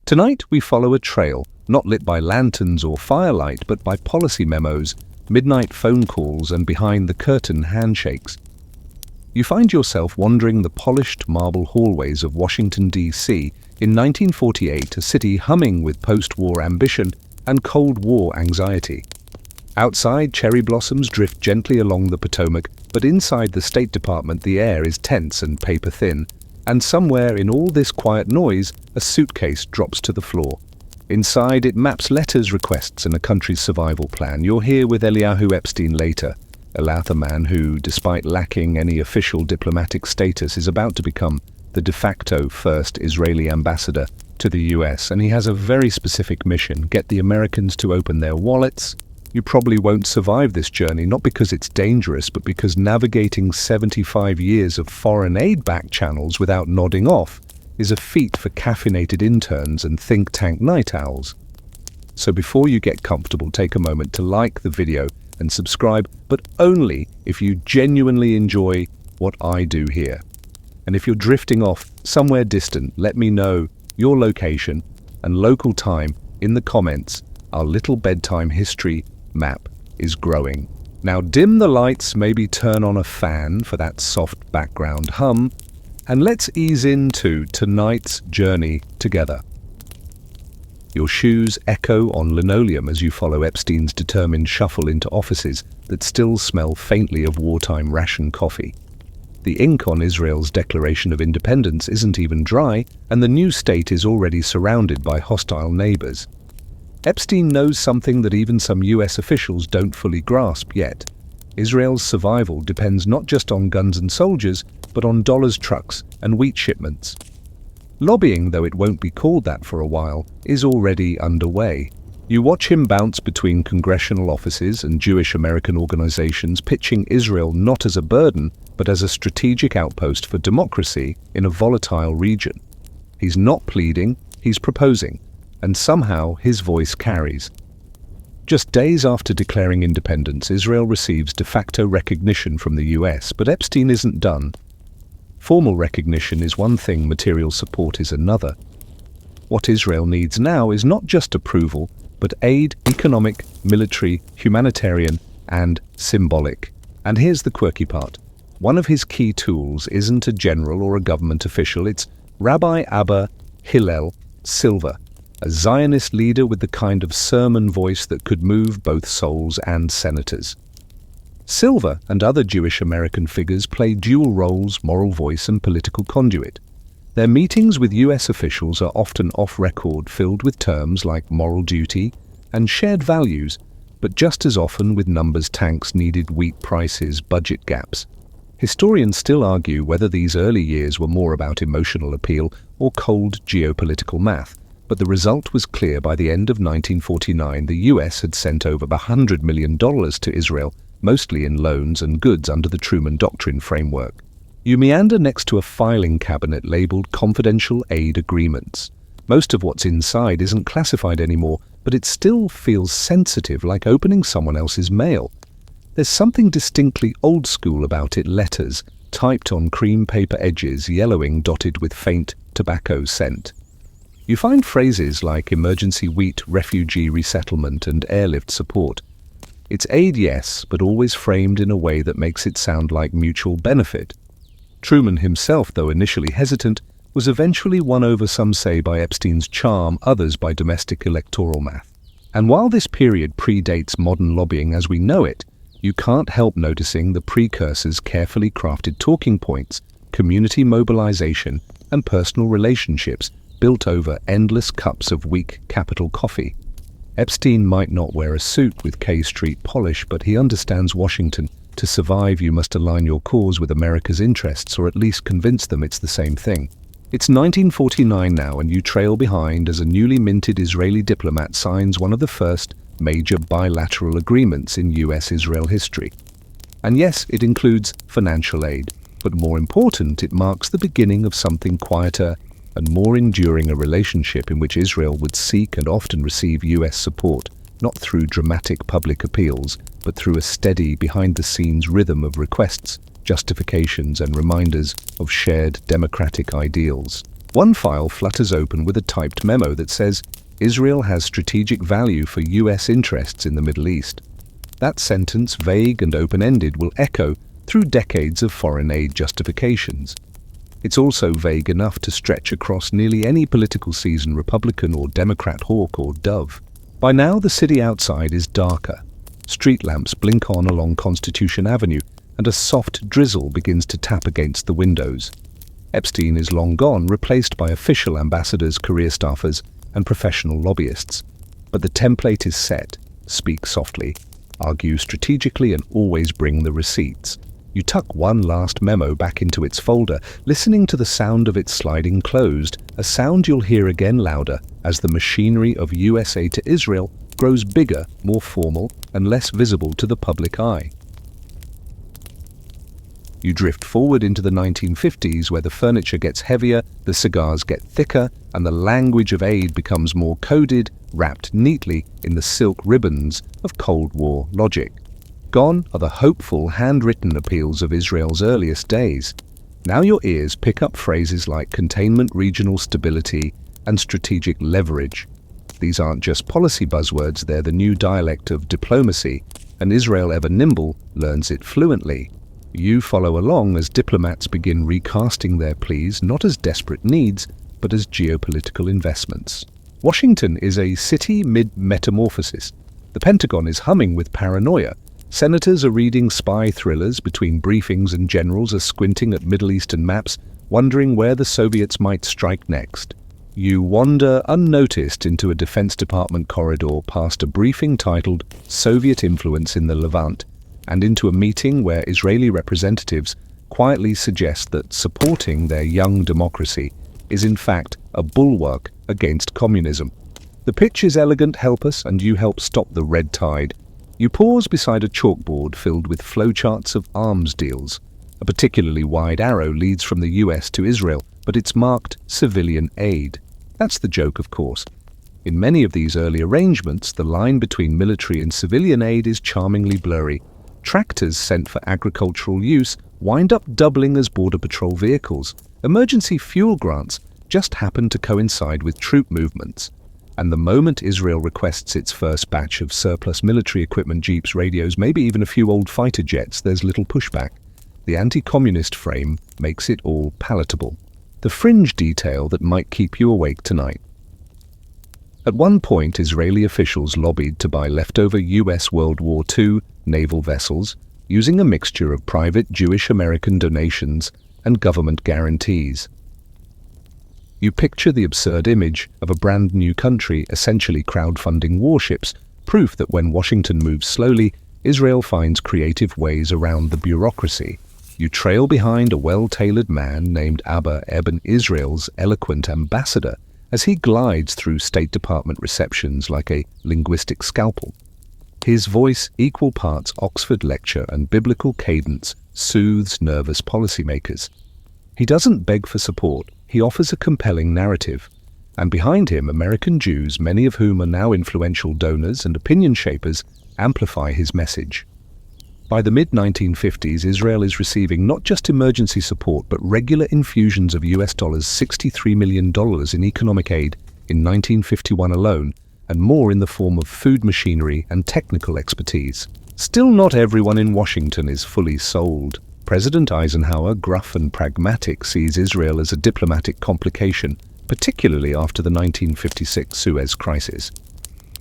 Tonight we follow a trail, not lit by lanterns or firelight, but by policy memos, midnight phone calls, and behind-the-curtain handshakes. You find yourself wandering the polished marble hallways of Washington, D.C. in 1948, a city humming with post-war ambition and Cold War anxiety. Outside, cherry blossoms drift gently along the Potomac, but inside the State Department the air is tense and paper-thin, and somewhere in all this quiet noise, a suitcase drops to the floor. Inside, it maps letters, requests, and a country's survival plan. You're here with Eliyahu Epstein later, a man who, despite lacking any official diplomatic status, is about to become the de facto first Israeli ambassador to the US, and he has a very specific mission: get the Americans to open their wallets. You probably won't survive this journey, not because it's dangerous, but because navigating 75 years of foreign aid back channels without nodding off is a feat for caffeinated interns and think tank night owls. So before you get comfortable, take a moment to like the video and subscribe, but only if you genuinely enjoy what I do here. And if you're drifting off somewhere distant, let me know your location and local time in the comments. Our little bedtime history map is growing. Now dim the lights, maybe turn on a fan for that soft background hum, and let's ease into tonight's journey together. Your shoes echo on linoleum as you follow Epstein's determined shuffle into offices that still smell faintly of wartime ration coffee. The ink on Israel's Declaration of Independence isn't even dry, and the new state is already surrounded by hostile neighbors. Epstein knows something that even some US officials don't fully grasp yet. Israel's survival depends not just on guns and soldiers, but on dollars, trucks, and wheat shipments. Lobbying, though it won't be called that for a while, is already underway. You watch him bounce between congressional offices and Jewish American organizations, pitching Israel not as a burden, but as a strategic outpost for democracy in a volatile region. He's not pleading, he's proposing, and somehow his voice carries. Just days after declaring independence, Israel receives de facto recognition from the US, but Epstein isn't done. Formal recognition is one thing, material support is another. What Israel needs now is not just approval, but aid, economic, military, humanitarian, and symbolic. And here's the quirky part. One of his key tools isn't a general or a government official, it's Rabbi Abba Hillel Silver, a Zionist leader with the kind of sermon voice that could move both souls and senators. Silver and other Jewish American figures play dual roles, moral voice and political conduit. Their meetings with US officials are often off-record, filled with terms like moral duty and shared values, but just as often with numbers, tanks needed, wheat prices, budget gaps. Historians still argue whether these early years were more about emotional appeal or cold geopolitical math, but the result was clear. By the end of 1949, the US had sent over $100 million to Israel, mostly in loans and goods under the Truman Doctrine framework. You meander next to a filing cabinet labeled Confidential Aid Agreements. Most of what's inside isn't classified anymore, but it still feels sensitive, like opening someone else's mail. There's something distinctly old school about it: letters, typed on cream paper edges, yellowing, dotted with faint tobacco scent. You find phrases like emergency wheat, refugee resettlement, and airlift support. It's aid, yes, but always framed in a way that makes it sound like mutual benefit. Truman himself, though initially hesitant, was eventually won over, some say, by Epstein's charm, others by domestic electoral math. And while this period predates modern lobbying as we know it, you can't help noticing the precursors: carefully crafted talking points, community mobilization, and personal relationships built over endless cups of weak capital coffee. Epstein might not wear a suit with K Street polish, but he understands Washington. To survive, you must align your cause with America's interests, or at least convince them it's the same thing. It's 1949 now, and you trail behind as a newly minted Israeli diplomat signs one of the first major bilateral agreements in US-Israel history. And yes, it includes financial aid, but more important, it marks the beginning of something quieter and more enduring, a relationship in which Israel would seek and often receive US support, not through dramatic public appeals, but through a steady, behind-the-scenes rhythm of requests, justifications, and reminders of shared democratic ideals. One file flutters open with a typed memo that says, "Israel has strategic value for US interests in the Middle East." That sentence, vague and open-ended, will echo through decades of foreign aid justifications. It's also vague enough to stretch across nearly any political season, Republican or Democrat, hawk or dove. By now, the city outside is darker. Street lamps blink on along Constitution Avenue, and a soft drizzle begins to tap against the windows. Epstein is long gone, replaced by official ambassadors, career staffers, and professional lobbyists. But the template is set: speak softly, argue strategically, and always bring the receipts. You tuck one last memo back into its folder, listening to the sound of it sliding closed, a sound you'll hear again louder as the machinery of US aid to Israel grows bigger, more formal, and less visible to the public eye. You drift forward into the 1950s, where the furniture gets heavier, the cigars get thicker, and the language of aid becomes more coded, wrapped neatly in the silk ribbons of Cold War logic. Gone are the hopeful, handwritten appeals of Israel's earliest days. Now your ears pick up phrases like containment, regional stability, and strategic leverage. These aren't just policy buzzwords, they're the new dialect of diplomacy, and Israel, ever nimble, learns it fluently. You follow along as diplomats begin recasting their pleas not as desperate needs, but as geopolitical investments. Washington is a city mid-metamorphosis. The Pentagon is humming with paranoia. Senators are reading spy thrillers between briefings, and generals are squinting at Middle Eastern maps, wondering where the Soviets might strike next. You wander unnoticed into a Defense Department corridor, past a briefing titled "Soviet Influence in the Levant," and into a meeting where Israeli representatives quietly suggest that supporting their young democracy is in fact a bulwark against communism. The pitch is elegant: help us, and you help stop the red tide. You pause beside a chalkboard filled with flowcharts of arms deals. A particularly wide arrow leads from the US to Israel, but it's marked civilian aid. That's the joke, of course. In many of these early arrangements, the line between military and civilian aid is charmingly blurry. Tractors sent for agricultural use wind up doubling as border patrol vehicles. Emergency fuel grants just happen to coincide with troop movements. And the moment Israel requests its first batch of surplus military equipment, jeeps, radios, maybe even a few old fighter jets, there's little pushback. The anti-communist frame makes it all palatable. The fringe detail that might keep you awake tonight. At one point, Israeli officials lobbied to buy leftover US World War II naval vessels, using a mixture of private Jewish-American donations and government guarantees. You picture the absurd image of a brand new country essentially crowdfunding warships, proof that when Washington moves slowly, Israel finds creative ways around the bureaucracy. You trail behind a well-tailored man named Abba Eben, Israel's eloquent ambassador, as he glides through State Department receptions like a linguistic scalpel. His voice, equal parts Oxford lecture and biblical cadence, soothes nervous policymakers. He doesn't beg for support, he offers a compelling narrative. And behind him, American Jews, many of whom are now influential donors and opinion shapers, amplify his message. By the mid-1950s, Israel is receiving not just emergency support, but regular infusions of US dollars $63 million in economic aid in 1951 alone, and more in the form of food machinery and technical expertise. Still, not everyone in Washington is fully sold. President Eisenhower, gruff and pragmatic, sees Israel as a diplomatic complication, particularly after the 1956 Suez Crisis.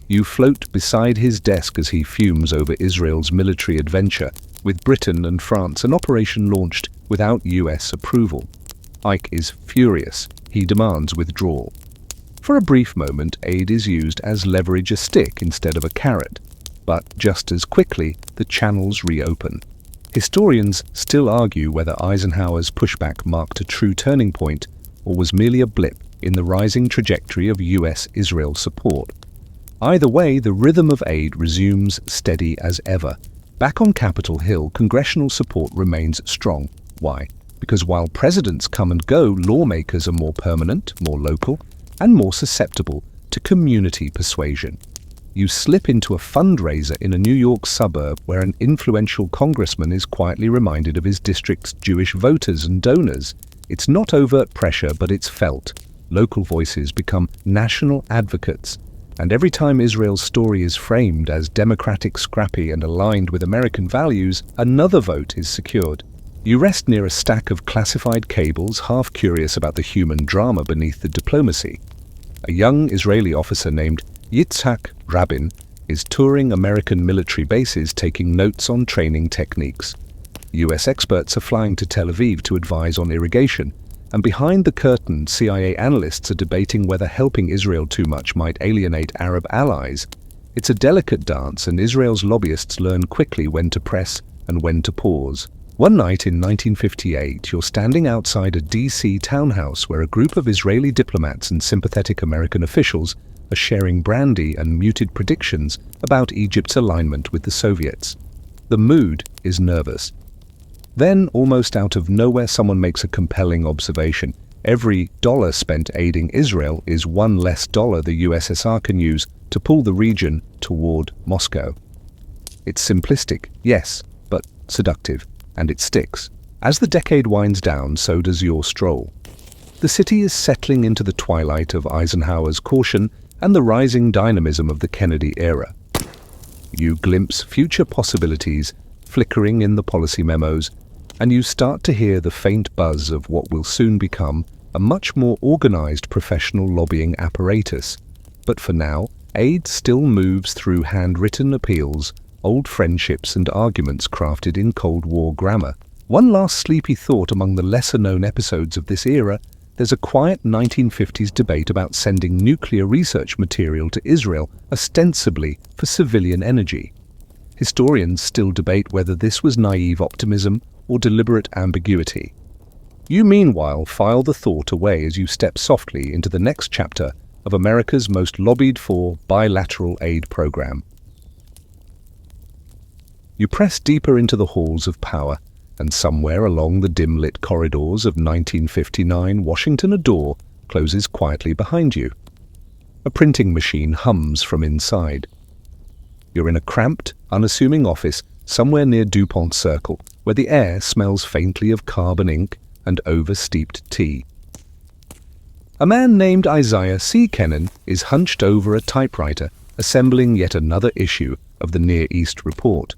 You float beside his desk as he fumes over Israel's military adventure with Britain and France, an operation launched without US approval. Ike is furious. He demands withdrawal. For a brief moment, aid is used as leverage, a stick instead of a carrot. But just as quickly, the channels reopen. Historians still argue whether Eisenhower's pushback marked a true turning point or was merely a blip in the rising trajectory of US-Israel support. Either way, the rhythm of aid resumes steady as ever. Back on Capitol Hill, congressional support remains strong. Why? Because while presidents come and go, lawmakers are more permanent, more local, and more susceptible to community persuasion. You slip into a fundraiser in a New York suburb where an influential congressman is quietly reminded of his district's Jewish voters and donors. It's not overt pressure, but it's felt. Local voices become national advocates, and every time Israel's story is framed as democratic, scrappy, and aligned with American values, another vote is secured. You rest near a stack of classified cables, half curious about the human drama beneath the diplomacy. A young Israeli officer named Yitzhak Rabin is touring American military bases taking notes on training techniques. US experts are flying to Tel Aviv to advise on irrigation, and behind the curtain, CIA analysts are debating whether helping Israel too much might alienate Arab allies. It's a delicate dance, and Israel's lobbyists learn quickly when to press and when to pause. One night in 1958, you're standing outside a DC townhouse where a group of Israeli diplomats and sympathetic American officials are sharing brandy and muted predictions about Egypt's alignment with the Soviets. The mood is nervous. Then, almost out of nowhere, someone makes a compelling observation. Every dollar spent aiding Israel is one less dollar the USSR can use to pull the region toward Moscow. It's simplistic, yes, but seductive, and it sticks. As the decade winds down, so does your stroll. The city is settling into the twilight of Eisenhower's caution and the rising dynamism of the Kennedy era. You glimpse future possibilities flickering in the policy memos, and you start to hear the faint buzz of what will soon become a much more organized professional lobbying apparatus. But for now, aid still moves through handwritten appeals, old friendships, and arguments crafted in Cold War grammar. One last sleepy thought among the lesser-known episodes of this era: there's a quiet 1950s debate about sending nuclear research material to Israel, ostensibly for civilian energy. Historians still debate whether this was naive optimism or deliberate ambiguity. You meanwhile file the thought away as you step softly into the next chapter of America's most lobbied-for bilateral aid program. You press deeper into the halls of power, and somewhere along the dim-lit corridors of 1959 Washington, a door closes quietly behind you. A printing machine hums from inside. You're in a cramped, unassuming office somewhere near DuPont Circle, where the air smells faintly of carbon ink and over-steeped tea. A man named Isaiah C. Kennan is hunched over a typewriter, assembling yet another issue of the Near East Report.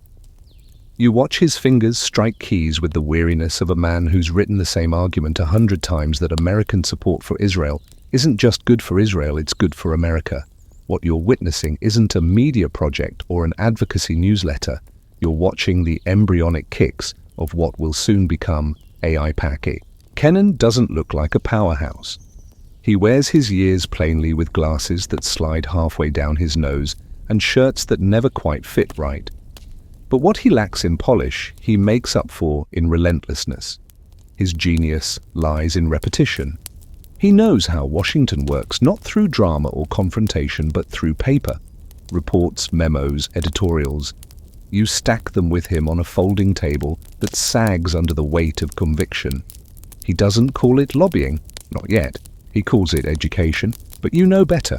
You watch his fingers strike keys with the weariness of a man who's written the same argument 100 times, that American support for Israel isn't just good for Israel, it's good for America. What you're witnessing isn't a media project or an advocacy newsletter. You're watching the embryonic kicks of what will soon become AIPAC. Kennan doesn't look like a powerhouse. He wears his years plainly, with glasses that slide halfway down his nose and shirts that never quite fit right. But what he lacks in polish, he makes up for in relentlessness. His genius lies in repetition. He knows how Washington works, not through drama or confrontation, but through paper. Reports, memos, editorials. You stack them with him on a folding table that sags under the weight of conviction. He doesn't call it lobbying, not yet. He calls it education, but you know better.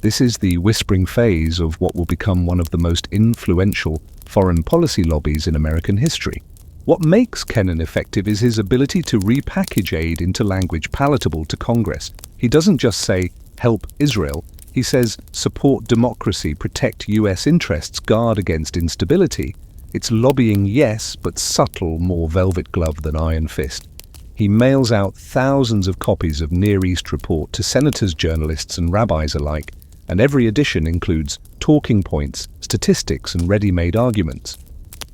This is the whispering phase of what will become one of the most influential foreign policy lobbies in American history. What makes Kennan effective is his ability to repackage aid into language palatable to Congress. He doesn't just say, "Help Israel." He says, "Support democracy, protect US interests, guard against instability." It's lobbying, yes, but subtle, more velvet glove than iron fist. He mails out thousands of copies of Near East Report to senators, journalists, and rabbis alike, and every edition includes talking points, statistics, and ready-made arguments.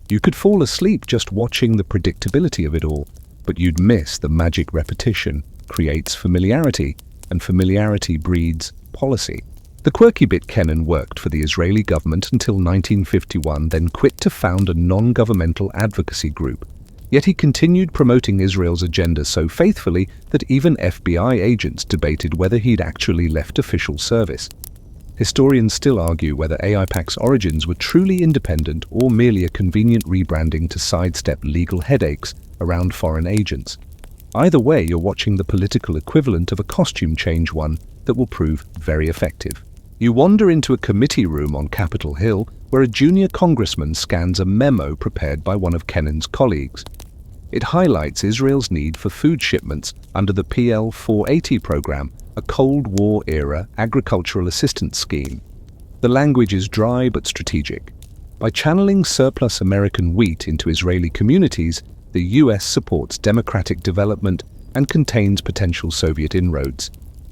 You could fall asleep just watching the predictability of it all, but you'd miss the magic. Repetition creates familiarity, and familiarity breeds policy. The quirky bit: Kennan worked for the Israeli government until 1951, then quit to found a non-governmental advocacy group. Yet he continued promoting Israel's agenda so faithfully that even FBI agents debated whether he'd actually left official service. Historians still argue whether AIPAC's origins were truly independent or merely a convenient rebranding to sidestep legal headaches around foreign agents. Either way, you're watching the political equivalent of a costume change, one that will prove very effective. You wander into a committee room on Capitol Hill where a junior congressman scans a memo prepared by one of Kennan's colleagues. It highlights Israel's need for food shipments under the PL-480 program, a Cold War-era agricultural assistance scheme. The language is dry but strategic. By channeling surplus American wheat into Israeli communities, the US supports democratic development and contains potential Soviet inroads.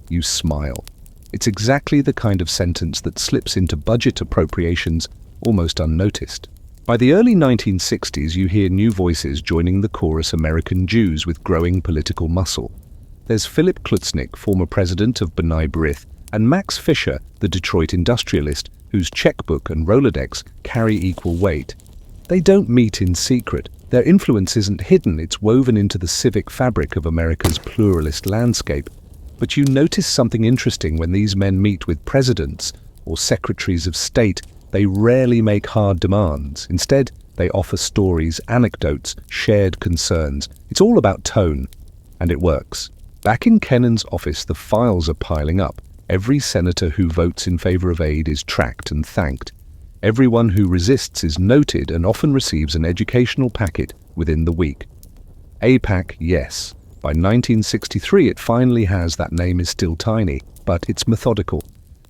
You smile. It's exactly the kind of sentence that slips into budget appropriations almost unnoticed. By the early 1960s, you hear new voices joining the chorus American Jews with growing political muscle. There's Philip Klutznick, former president of B'nai B'rith, and Max Fisher, the Detroit industrialist, whose checkbook and Rolodex carry equal weight. They don't meet in secret. Their influence isn't hidden, it's woven into the civic fabric of America's pluralist landscape. But you notice something interesting when these men meet with presidents or secretaries of state. They rarely make hard demands. Instead, they offer stories, anecdotes, shared concerns. It's all about tone, and it works. Back in Kennan's office, the files are piling up. Every senator who votes in favor of aid is tracked and thanked. Everyone who resists is noted and often receives an educational packet within the week. AIPAC, yes. By 1963, it finally has. That name is still tiny, but it's methodical.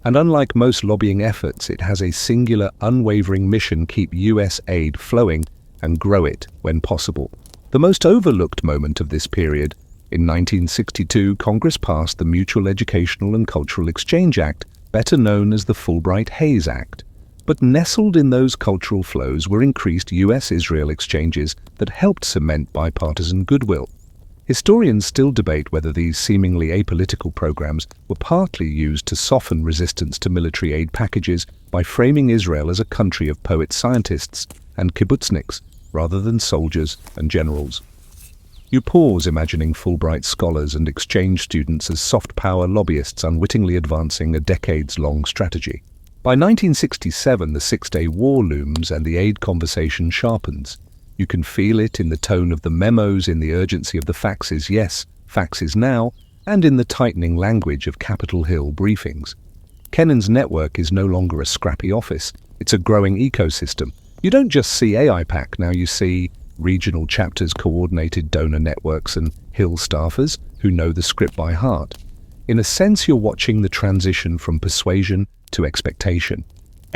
And unlike most lobbying efforts, it has a singular, unwavering mission: keep US aid flowing and grow it when possible. The most overlooked moment of this period, in 1962, Congress passed the Mutual Educational and Cultural Exchange Act, better known as the Fulbright-Hays Act. But nestled in those cultural flows were increased US-Israel exchanges that helped cement bipartisan goodwill. Historians still debate whether these seemingly apolitical programs were partly used to soften resistance to military aid packages by framing Israel as a country of poet-scientists and kibbutzniks rather than soldiers and generals. You pause imagining Fulbright scholars and exchange students as soft power lobbyists unwittingly advancing a decades-long strategy. By 1967, the Six-Day War looms and the aid conversation sharpens. You can feel it in the tone of the memos, in the urgency of the faxes, yes, faxes now, and in the tightening language of Capitol Hill briefings. Kennan's network is no longer a scrappy office. It's a growing ecosystem. You don't just see AIPAC, now you see regional chapters, coordinated donor networks, and Hill staffers who know the script by heart. In a sense, you're watching the transition from persuasion to expectation.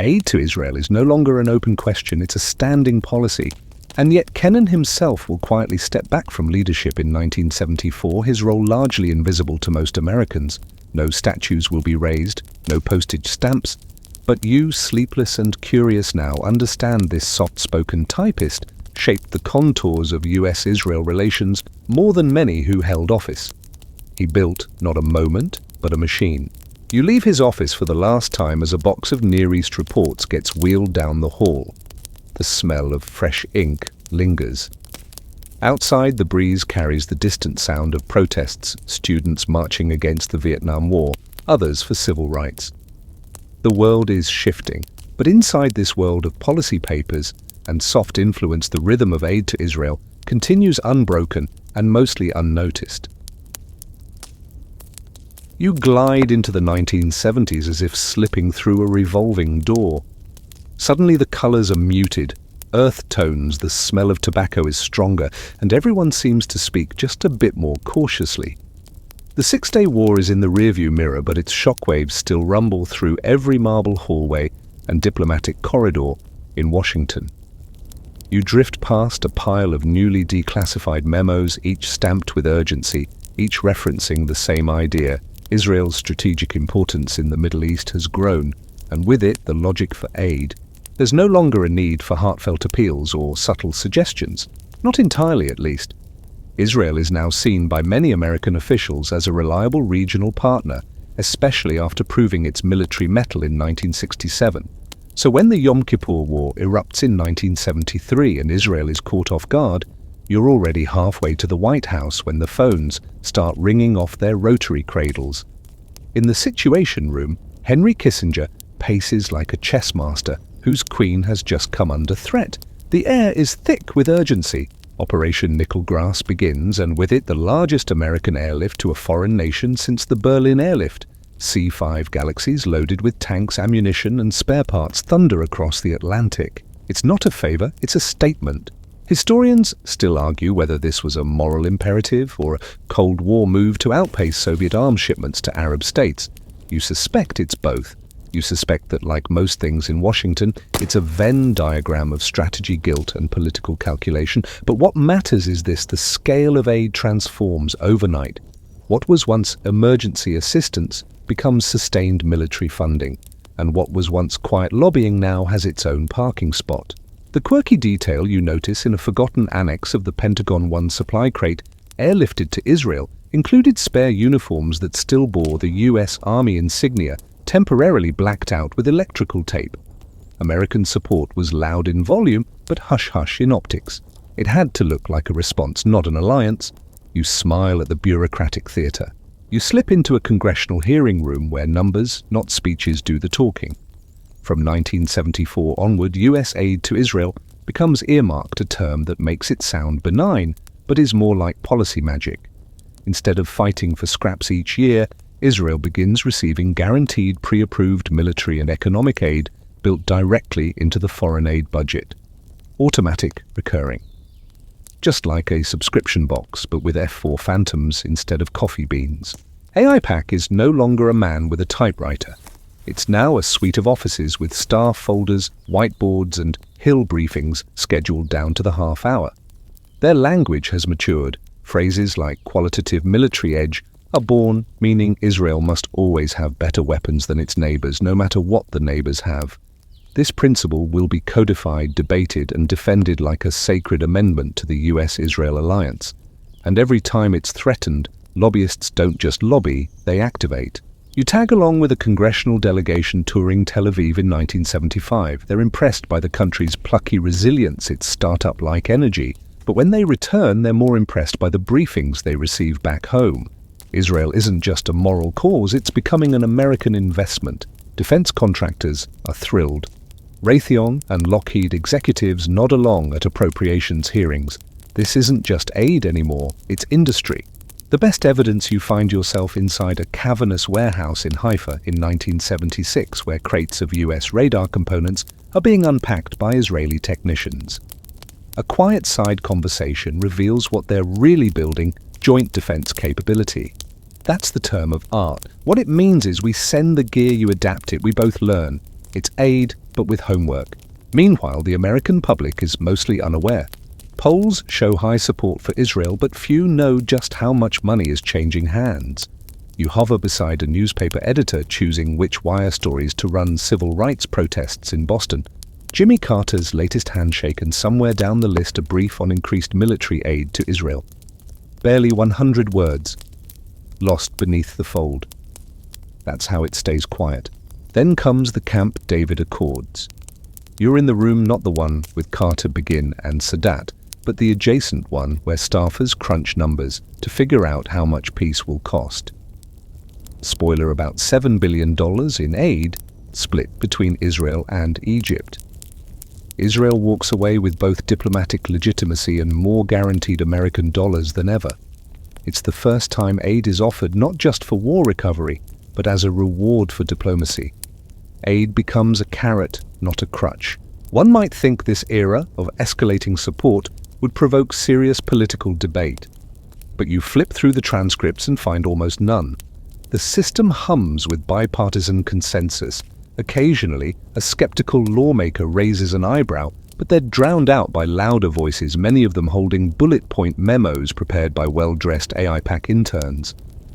Aid to Israel is no longer an open question, it's a standing policy. And yet Kennan himself will quietly step back from leadership in 1974, his role largely invisible to most Americans. No statues will be raised, no postage stamps. But you, sleepless and curious now, understand this soft-spoken typist shaped the contours of US-Israel relations more than many who held office. He built not a moment, but a machine. You leave his office for the last time as a box of Near East reports gets wheeled down the hall. The smell of fresh ink lingers. Outside, the breeze carries the distant sound of protests, students marching against the Vietnam War, others for civil rights. The world is shifting, but inside this world of policy papers and soft influence, the rhythm of aid to Israel continues unbroken and mostly unnoticed. You glide into the 1970s as if slipping through a revolving door. Suddenly the colors are muted, earth tones, the smell of tobacco is stronger, and everyone seems to speak just a bit more cautiously. The Six-Day War is in the rearview mirror, but its shockwaves still rumble through every marble hallway and diplomatic corridor in Washington. You drift past a pile of newly declassified memos, each stamped with urgency, each referencing the same idea. Israel's strategic importance in the Middle East has grown, and with it the logic for aid. There's no longer a need for heartfelt appeals or subtle suggestions, not entirely at least. Israel is now seen by many American officials as a reliable regional partner, especially after proving its military mettle in 1967. So when the Yom Kippur War erupts in 1973 and Israel is caught off guard, you're already halfway to the White House when the phones start ringing off their rotary cradles. In the Situation Room, Henry Kissinger paces like a chess master whose queen has just come under threat. The air is thick with urgency. Operation Nickel Grass begins, and with it the largest American airlift to a foreign nation since the Berlin airlift. C-5 Galaxies loaded with tanks, ammunition, and spare parts thunder across the Atlantic. It's not a favor, it's a statement. Historians still argue whether this was a moral imperative or a Cold War move to outpace Soviet arms shipments to Arab states. You suspect it's both. You suspect that, like most things in Washington, it's a Venn diagram of strategy, guilt, and political calculation. But what matters is this: the scale of aid transforms overnight. What was once emergency assistance becomes sustained military funding, and what was once quiet lobbying now has its own parking spot. The quirky detail you notice in a forgotten annex of the Pentagon One supply crate, airlifted to Israel, included spare uniforms that still bore the U.S. Army insignia, temporarily blacked out with electrical tape. American support was loud in volume, but hush-hush in optics. It had to look like a response, not an alliance. You smile at the bureaucratic theater. You slip into a congressional hearing room where numbers, not speeches, do the talking. From 1974 onward, U.S. aid to Israel becomes earmarked, a term that makes it sound benign, but is more like policy magic. Instead of fighting for scraps each year, Israel begins receiving guaranteed pre-approved military and economic aid built directly into the foreign aid budget. Automatic, recurring. Just like a subscription box, but with F4 Phantoms instead of coffee beans. AIPAC is no longer a man with a typewriter. It's now a suite of offices with staff folders, whiteboards, and Hill briefings scheduled down to the half hour. Their language has matured. Phrases like qualitative military edge are born, meaning Israel must always have better weapons than its neighbors, no matter what the neighbors have. This principle will be codified, debated, and defended like a sacred amendment to the US-Israel alliance. And every time it's threatened, lobbyists don't just lobby, they activate. You tag along with a congressional delegation touring Tel Aviv in 1975. They're impressed by the country's plucky resilience, its startup-like energy. But when they return, they're more impressed by the briefings they receive back home. Israel isn't just a moral cause, it's becoming an American investment. Defense contractors are thrilled. Raytheon and Lockheed executives nod along at appropriations hearings. This isn't just aid anymore, it's industry. The best evidence: you find yourself inside a cavernous warehouse in Haifa in 1976, where crates of US radar components are being unpacked by Israeli technicians. A quiet side conversation reveals what they're really building: joint defense capability. That's the term of art. What it means is we send the gear, you adapt it, we both learn. It's aid, but with homework. Meanwhile, the American public is mostly unaware. Polls show high support for Israel, but few know just how much money is changing hands. You hover beside a newspaper editor choosing which wire stories to run civil rights protests in Boston, Jimmy Carter's latest handshake, and somewhere down the list a brief on increased military aid to Israel. Barely 100 words, lost beneath the fold. That's how it stays quiet. Then comes the Camp David Accords. You're in the room, not the one with Carter, Begin, and Sadat, but the adjacent one where staffers crunch numbers to figure out how much peace will cost. Spoiler: about $7 billion in aid, split between Israel and Egypt. Israel walks away with both diplomatic legitimacy and more guaranteed American dollars than ever. It's the first time aid is offered not just for war recovery, but as a reward for diplomacy. Aid becomes a carrot, not a crutch. One might think this era of escalating support would provoke serious political debate. But you flip through the transcripts and find almost none. The system hums with bipartisan consensus. Occasionally, a skeptical lawmaker raises an eyebrow, but they're drowned out by louder voices, many of them holding bullet point memos prepared by well-dressed AIPAC interns.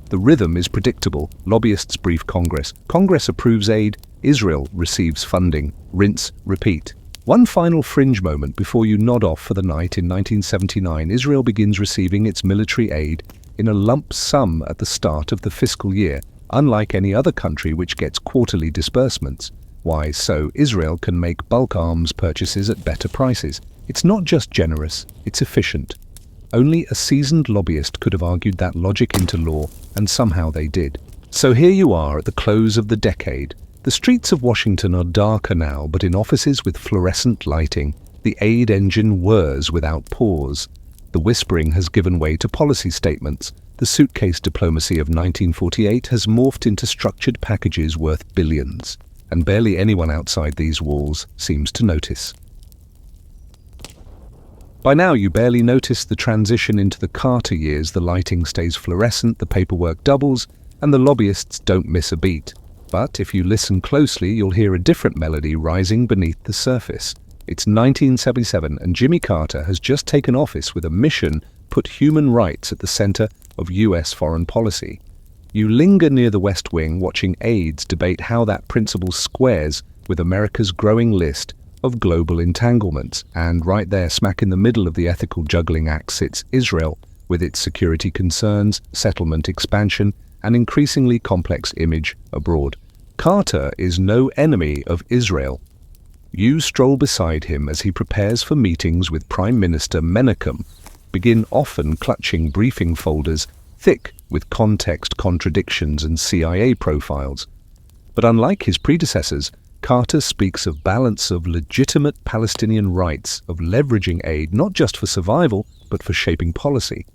The rhythm is predictable. Lobbyists brief Congress. Congress approves aid. Israel receives funding. Rinse, repeat. One final fringe moment before you nod off for the night. In 1979, Israel begins receiving its military aid in a lump sum at the start of the fiscal year, unlike any other country which gets quarterly disbursements. Why so? Israel can make bulk arms purchases at better prices. It's not just generous, it's efficient. Only a seasoned lobbyist could have argued that logic into law, and somehow they did. So here you are at the close of the decade. The streets of Washington are darker now, but in offices with fluorescent lighting, the aid engine whirs without pause. The whispering has given way to policy statements. The suitcase diplomacy of 1948 has morphed into structured packages worth billions, and barely anyone outside these walls seems to notice. By now, you barely notice the transition into the Carter years. The lighting stays fluorescent, the paperwork doubles, and the lobbyists don't miss a beat. But if you listen closely, you'll hear a different melody rising beneath the surface. It's 1977, and Jimmy Carter has just taken office with a mission: put human rights at the center of U.S. foreign policy. You linger near the West Wing, watching aides debate how that principle squares with America's growing list of global entanglements. And right there, smack in the middle of the ethical juggling act, sits Israel, with its security concerns, settlement expansion, and increasingly complex image abroad. Carter is no enemy of Israel. You stroll beside him as he prepares for meetings with Prime Minister Menachem, begin often clutching briefing folders thick with context contradictions and CIA profiles. But unlike his predecessors, Carter speaks of balance of legitimate Palestinian rights, of leveraging aid not just for survival, but for shaping policy.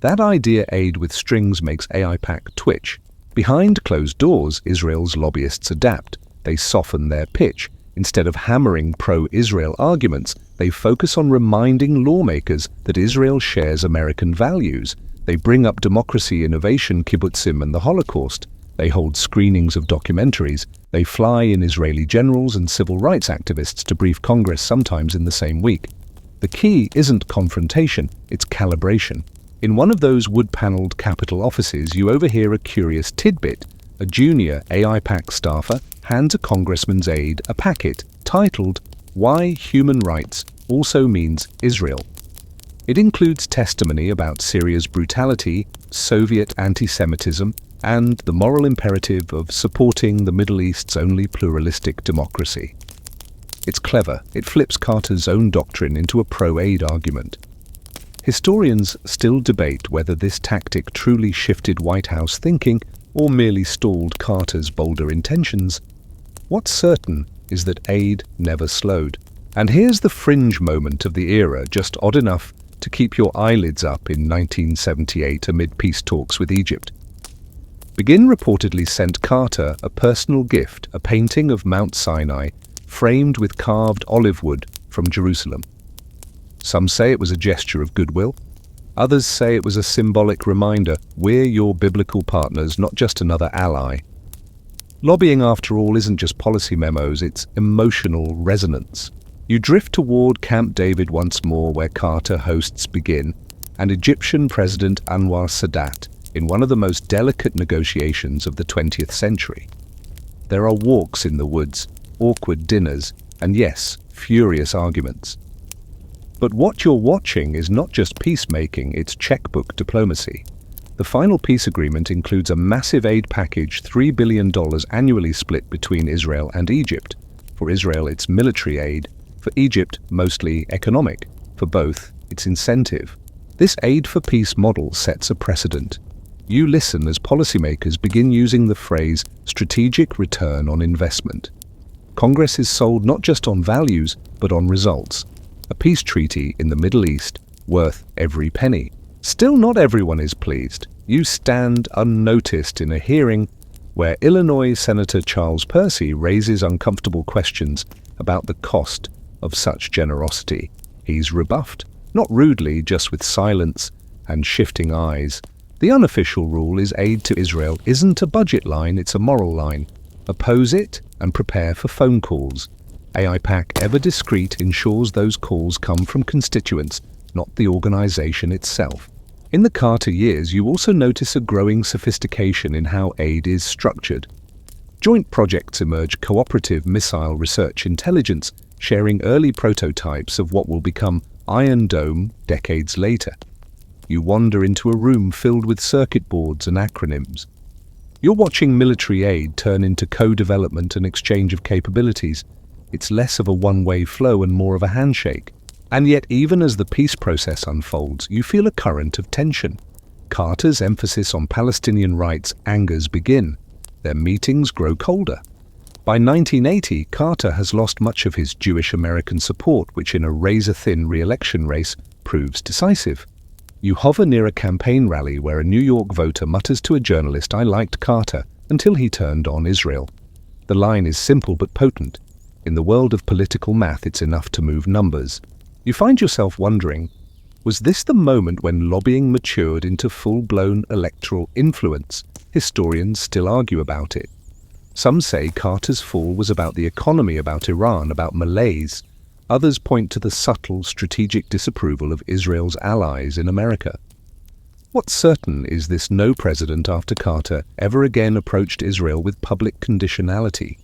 That idea, aid with strings, makes AIPAC twitch. Behind closed doors, Israel's lobbyists adapt. They soften their pitch. Instead of hammering pro-Israel arguments, they focus on reminding lawmakers that Israel shares American values. They bring up democracy, innovation, kibbutzim, and the Holocaust. They hold screenings of documentaries. They fly in Israeli generals and civil rights activists to brief Congress, sometimes in the same week. The key isn't confrontation, it's calibration. In one of those wood-paneled Capitol offices, you overhear a curious tidbit. A junior AIPAC staffer hands a congressman's aide a packet titled "Why Human Rights Also Means Israel." It includes testimony about Syria's brutality, Soviet anti-Semitism, and the moral imperative of supporting the Middle East's only pluralistic democracy. It's clever. It flips Carter's own doctrine into a pro-aid argument. Historians still debate whether this tactic truly shifted White House thinking or merely stalled Carter's bolder intentions. What's certain is that aid never slowed. And here's the fringe moment of the era, just odd enough to keep your eyelids up, in 1978 amid peace talks with Egypt. Begin reportedly sent Carter a personal gift, a painting of Mount Sinai framed with carved olive wood from Jerusalem. Some say it was a gesture of goodwill. Others say it was a symbolic reminder: we're your biblical partners, not just another ally. Lobbying, after all, isn't just policy memos, it's emotional resonance. You drift toward Camp David once more, where Carter hosts Begin, and Egyptian President Anwar Sadat, in one of the most delicate negotiations of the 20th century. There are walks in the woods, awkward dinners, and yes, furious arguments. But what you're watching is not just peacemaking, it's checkbook diplomacy. The final peace agreement includes a massive aid package, $3 billion annually split between Israel and Egypt. For Israel, it's military aid. For Egypt, mostly economic. For both, it's incentive. This aid for peace model sets a precedent. You listen as policymakers begin using the phrase strategic return on investment. Congress is sold not just on values, but on results. A peace treaty in the Middle East worth every penny. Still, not everyone is pleased. You stand unnoticed in a hearing where Illinois Senator Charles Percy raises uncomfortable questions about the cost of such generosity. He's rebuffed, not rudely, just with silence and shifting eyes. The unofficial rule is aid to Israel isn't a budget line, it's a moral line. Oppose it and prepare for phone calls. AIPAC, ever discreet, ensures those calls come from constituents, not the organization itself. In the Carter years, you also notice a growing sophistication in how aid is structured. Joint projects emerge: cooperative missile research, intelligence, sharing early prototypes of what will become Iron Dome decades later. You wander into a room filled with circuit boards and acronyms. You're watching military aid turn into co-development and exchange of capabilities. It's less of a one-way flow and more of a handshake. And yet, even as the peace process unfolds, you feel a current of tension. Carter's emphasis on Palestinian rights angers Begin. Their meetings grow colder. By 1980, Carter has lost much of his Jewish American support, which in a razor-thin re-election race proves decisive. You hover near a campaign rally where a New York voter mutters to a journalist, "I liked Carter until he turned on Israel." The line is simple but potent. In the world of political math, it's enough to move numbers. You find yourself wondering, was this the moment when lobbying matured into full-blown electoral influence? Historians still argue about it. Some say Carter's fall was about the economy, about Iran, about malaise. Others point to the subtle strategic disapproval of Israel's allies in America. What's certain is this: no president after Carter ever again approached Israel with public conditionality.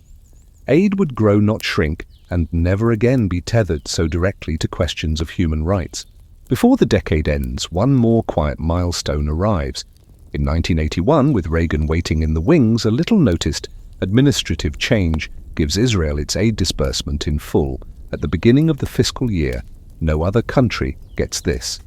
Aid would grow, not shrink, and never again be tethered so directly to questions of human rights. Before the decade ends, one more quiet milestone arrives. In 1981, with Reagan waiting in the wings, a little-noticed administrative change gives Israel its aid disbursement in full. At the beginning of the fiscal year, no other country gets this.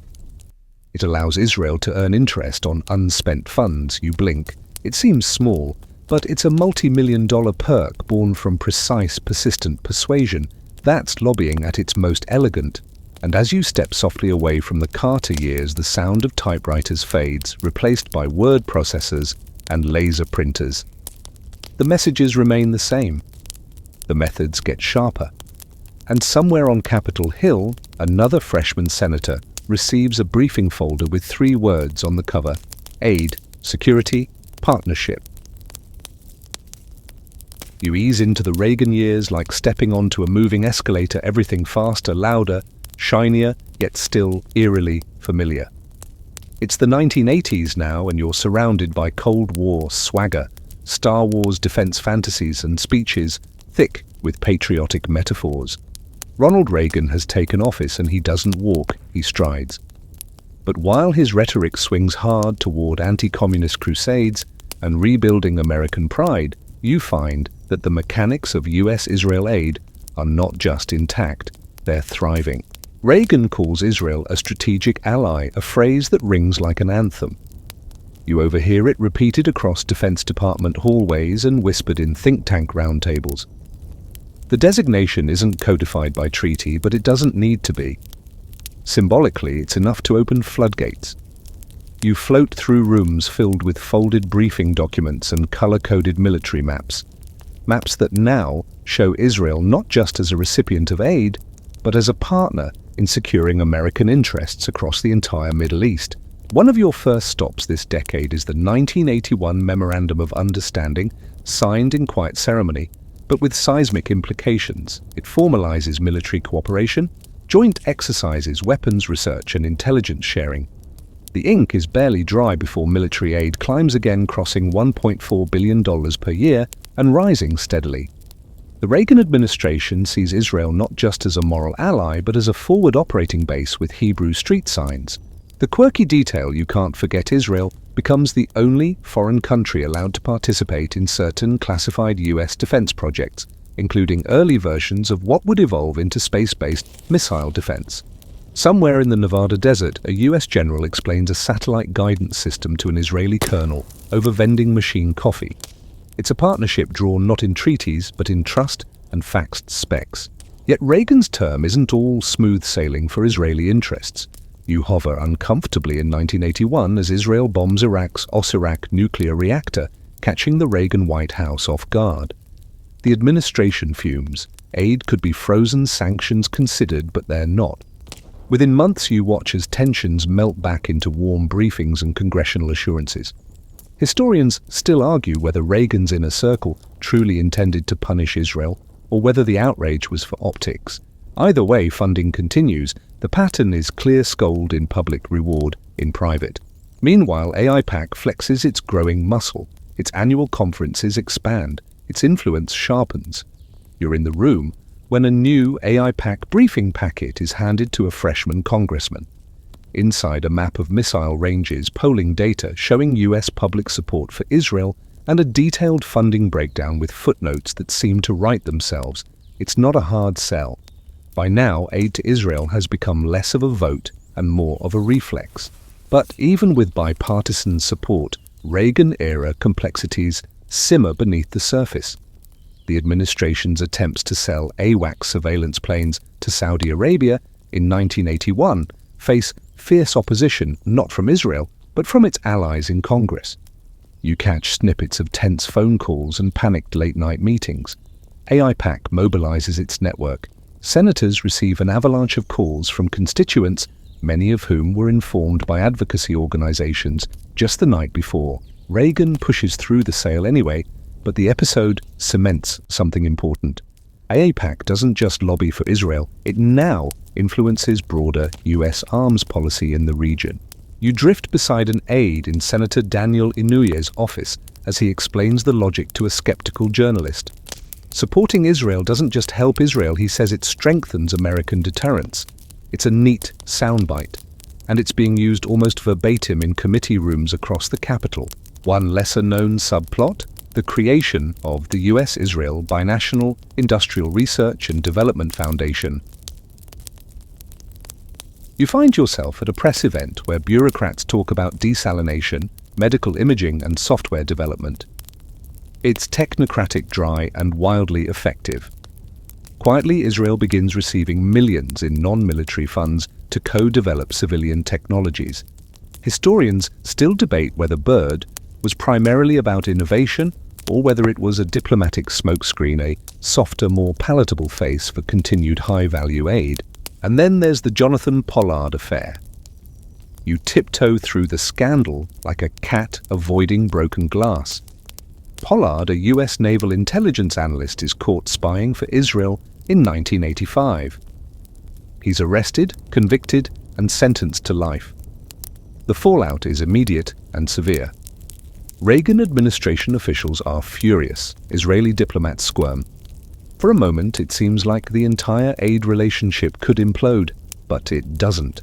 It allows Israel to earn interest on unspent funds. You blink. It seems small, but it's a multi-million-dollar perk born from precise, persistent persuasion. That's lobbying at its most elegant. And as you step softly away from the Carter years, the sound of typewriters fades, replaced by word processors and laser printers. The messages remain the same. The methods get sharper. And somewhere on Capitol Hill, another freshman senator receives a briefing folder with 3 words on the cover: aid, security, partnership. You ease into the Reagan years like stepping onto a moving escalator, everything faster, louder, shinier, yet still eerily familiar. It's the 1980s now, and you're surrounded by Cold War swagger, Star Wars defense fantasies, and speeches thick with patriotic metaphors. Ronald Reagan has taken office, and he doesn't walk, he strides. But while his rhetoric swings hard toward anti-communist crusades and rebuilding American pride, you find that the mechanics of US-Israel aid are not just intact, they're thriving. Reagan calls Israel a strategic ally, a phrase that rings like an anthem. You overhear it repeated across Defense Department hallways and whispered in think tank roundtables. The designation isn't codified by treaty, but it doesn't need to be. Symbolically, it's enough to open floodgates. You float through rooms filled with folded briefing documents and color-coded military maps. Maps that now show Israel not just as a recipient of aid, but as a partner in securing American interests across the entire Middle East. One of your first stops this decade is the 1981 Memorandum of Understanding, signed in quiet ceremony, but with seismic implications. It formalizes military cooperation, joint exercises, weapons research, and intelligence sharing. The ink is barely dry before military aid climbs again, crossing $1.4 billion per year and rising steadily. The Reagan administration sees Israel not just as a moral ally, but as a forward operating base with Hebrew street signs. The quirky detail you can't forget: Israel becomes the only foreign country allowed to participate in certain classified US defense projects, including early versions of what would evolve into space-based missile defense. Somewhere in the Nevada desert, a US general explains a satellite guidance system to an Israeli colonel over vending machine coffee. It's a partnership drawn not in treaties, but in trust and faxed specs. Yet Reagan's term isn't all smooth sailing for Israeli interests. You hover uncomfortably in 1981 as Israel bombs Iraq's Osirak nuclear reactor, catching the Reagan White House off guard. The administration fumes. Aid could be frozen, sanctions considered, but they're not. Within months, you watch as tensions melt back into warm briefings and congressional assurances. Historians still argue whether Reagan's inner circle truly intended to punish Israel, or whether the outrage was for optics. Either way, funding continues. The pattern is clear: scold in public, reward in private. Meanwhile, AIPAC flexes its growing muscle. Its annual conferences expand. Its influence sharpens. You're in the room when a new AIPAC briefing packet is handed to a freshman congressman. Inside, a map of missile ranges, polling data showing US public support for Israel, and a detailed funding breakdown with footnotes that seem to write themselves. It's not a hard sell. By now, aid to Israel has become less of a vote and more of a reflex. But even with bipartisan support, Reagan-era complexities simmer beneath the surface. The administration's attempts to sell AWACS surveillance planes to Saudi Arabia in 1981 face fierce opposition not from Israel, but from its allies in Congress. You catch snippets of tense phone calls and panicked late-night meetings. AIPAC mobilizes its network. Senators receive an avalanche of calls from constituents, many of whom were informed by advocacy organizations just the night before. Reagan pushes through the sale anyway, but the episode cements something important. AIPAC doesn't just lobby for Israel, it now influences broader US arms policy in the region. You drift beside an aide in Senator Daniel Inouye's office as he explains the logic to a skeptical journalist. Supporting Israel doesn't just help Israel, he says it strengthens American deterrence. It's a neat soundbite, and it's being used almost verbatim in committee rooms across the Capitol. One lesser-known subplot? The creation of the US-Israel Binational Industrial Research and Development Foundation. You find yourself at a press event where bureaucrats talk about desalination, medical imaging, and software development. It's technocratic, dry, and wildly effective. Quietly, Israel begins receiving millions in non-military funds to co-develop civilian technologies. Historians still debate whether BIRD was primarily about innovation or whether it was a diplomatic smokescreen, a softer, more palatable face for continued high-value aid. And then there's the Jonathan Pollard affair. You tiptoe through the scandal like a cat avoiding broken glass. Pollard, a US naval intelligence analyst, is caught spying for Israel in 1985. He's arrested, convicted, and sentenced to life. The fallout is immediate and severe. Reagan administration officials are furious. Israeli diplomats squirm. For a moment, it seems like the entire aid relationship could implode, but it doesn't.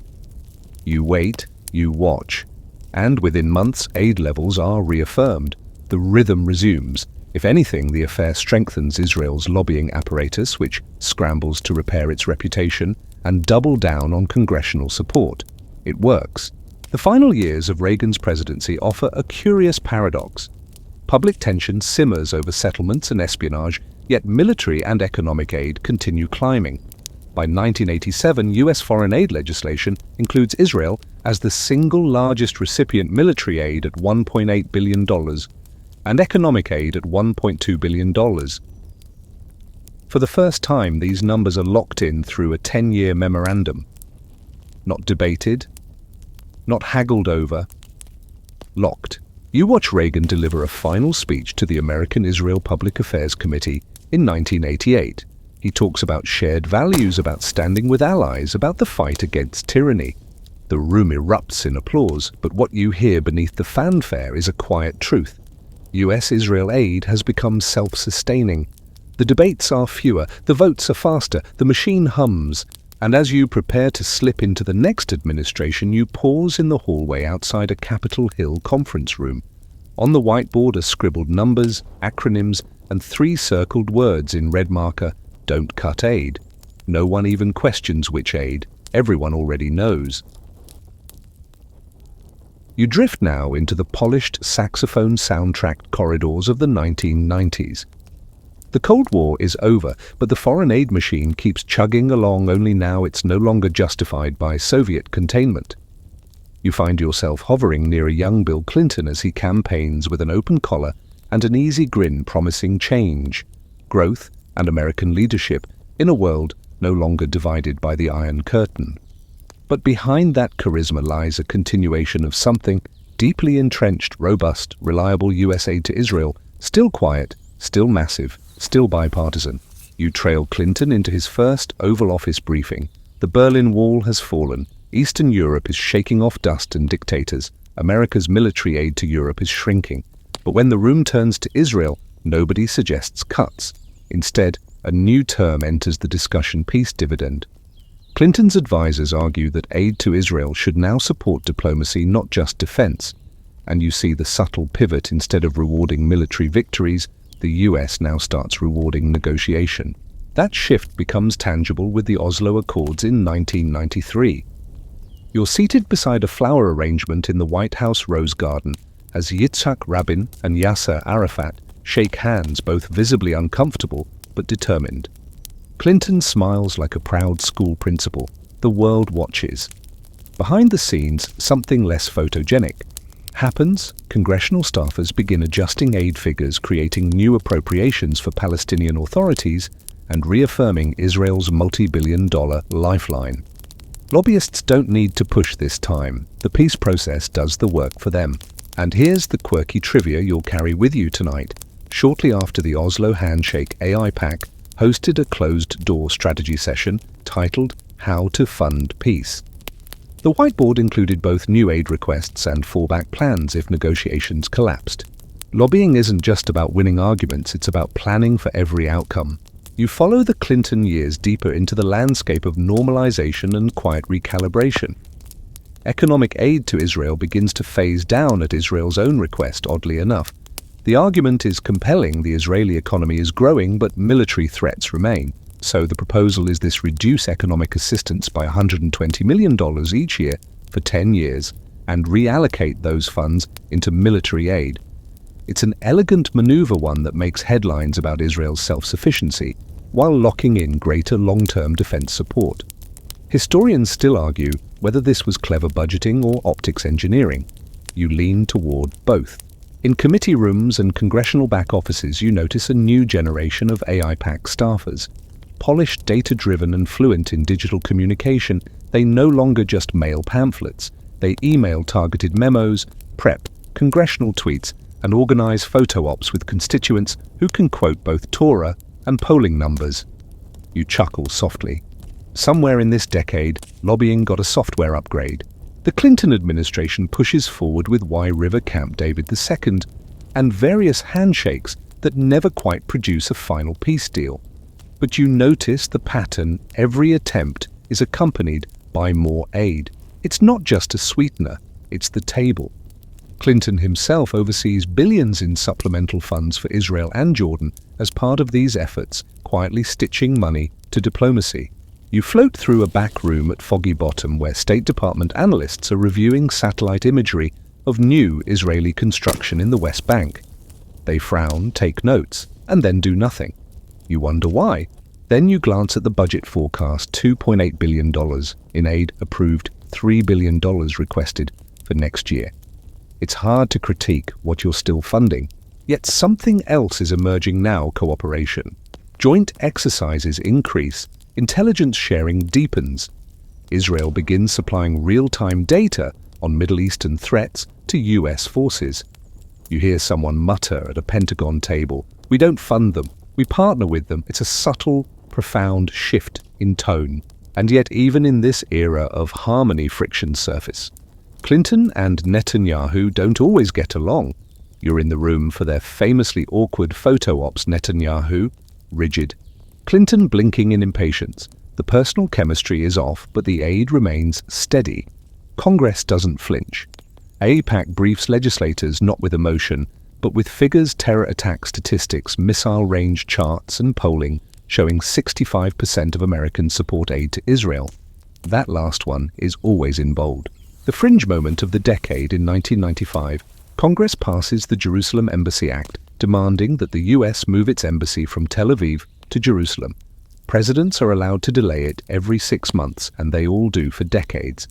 You wait, you watch, and within months, aid levels are reaffirmed. The rhythm resumes. If anything, the affair strengthens Israel's lobbying apparatus, which scrambles to repair its reputation and double down on congressional support. It works. The final years of Reagan's presidency offer a curious paradox. Public tension simmers over settlements and espionage, yet military and economic aid continue climbing. By 1987, US foreign aid legislation includes Israel as the single largest recipient military aid at $1.8 billion and economic aid at $1.2 billion. For the first time, these numbers are locked in through a 10-year memorandum. Not debated, not haggled over, locked. You watch Reagan deliver a final speech to the American Israel Public Affairs Committee in 1988. He talks about shared values, about standing with allies, about the fight against tyranny. The room erupts in applause, but what you hear beneath the fanfare is a quiet truth. US-Israel aid has become self-sustaining. The debates are fewer, the votes are faster, the machine hums, and as you prepare to slip into the next administration, you pause in the hallway outside a Capitol Hill conference room. On the whiteboard are scribbled numbers, acronyms, and 3 circled words in red marker: "Don't cut aid." No one even questions which aid. Everyone already knows. You drift now into the polished saxophone soundtracked corridors of the 1990s. The Cold War is over, but the foreign aid machine keeps chugging along, only now it's no longer justified by Soviet containment. You find yourself hovering near a young Bill Clinton as he campaigns with an open collar and an easy grin promising change, growth, and American leadership in a world no longer divided by the Iron Curtain. But behind that charisma lies a continuation of something deeply entrenched, robust, reliable US aid to Israel, still quiet, still massive, still bipartisan. You trail Clinton into his first Oval Office briefing. The Berlin Wall has fallen. Eastern Europe is shaking off dust and dictators. America's military aid to Europe is shrinking. But when the room turns to Israel, nobody suggests cuts. Instead, a new term enters the discussion: peace dividend. Clinton's advisors argue that aid to Israel should now support diplomacy, not just defense. And you see the subtle pivot. Instead of rewarding military victories, the US now starts rewarding negotiation. That shift becomes tangible with the Oslo Accords in 1993. You're seated beside a flower arrangement in the White House Rose Garden as Yitzhak Rabin and Yasser Arafat shake hands, both visibly uncomfortable but determined. Clinton smiles like a proud school principal. The world watches. Behind the scenes, something less photogenic happens. Congressional staffers begin adjusting aid figures, creating new appropriations for Palestinian authorities, and reaffirming Israel's multi-billion-dollar lifeline. Lobbyists don't need to push this time. The peace process does the work for them. And here's the quirky trivia you'll carry with you tonight. Shortly after the Oslo handshake, AIPAC hosted a closed-door strategy session titled How to Fund Peace. The whiteboard included both new aid requests and fallback plans if negotiations collapsed. Lobbying isn't just about winning arguments, it's about planning for every outcome. You follow the Clinton years deeper into the landscape of normalization and quiet recalibration. Economic aid to Israel begins to phase down at Israel's own request, oddly enough. The argument is compelling: the Israeli economy is growing, but military threats remain. So the proposal is this: reduce economic assistance by $120 million each year for 10 years and reallocate those funds into military aid. It's an elegant maneuver, one that makes headlines about Israel's self-sufficiency, while locking in greater long-term defense support. Historians still argue whether this was clever budgeting or optics engineering. You lean toward both. In committee rooms and congressional back offices, you notice a new generation of AIPAC staffers. Polished, data-driven and fluent in digital communication, they no longer just mail pamphlets. They email targeted memos, prep congressional tweets, and organize photo ops with constituents who can quote both Torah and polling numbers. You chuckle softly. Somewhere in this decade, lobbying got a software upgrade. The Clinton administration pushes forward with Wye River Camp David II and various handshakes that never quite produce a final peace deal. But you notice the pattern: every attempt is accompanied by more aid. It's not just a sweetener, it's the table. Clinton himself oversees billions in supplemental funds for Israel and Jordan as part of these efforts, quietly stitching money to diplomacy. You float through a back room at Foggy Bottom where State Department analysts are reviewing satellite imagery of new Israeli construction in the West Bank. They frown, take notes, and then do nothing. You wonder why. Then you glance at the budget forecast: $2.8 billion in aid approved, $3 billion requested for next year. It's hard to critique what you're still funding, yet something else is emerging now: cooperation. Joint exercises increase, intelligence sharing deepens. Israel begins supplying real-time data on Middle Eastern threats to US forces. You hear someone mutter at a Pentagon table, "We don't fund them, we partner with them." It's a subtle, profound shift in tone. And yet, even in this era of harmony, frictions surface. Clinton and Netanyahu don't always get along. You're in the room for their famously awkward photo ops: Netanyahu, rigid; Clinton blinking in impatience. The personal chemistry is off, but the aid remains steady. Congress doesn't flinch. AIPAC briefs legislators not with emotion, but with figures: terror attack statistics, missile range charts, and polling showing 65% of Americans support aid to Israel. That last one is always in bold. The fringe moment of the decade: in 1995, Congress passes the Jerusalem Embassy Act, demanding that the US move its embassy from Tel Aviv to Jerusalem. Presidents are allowed to delay it every 6 months, and they all do for decades.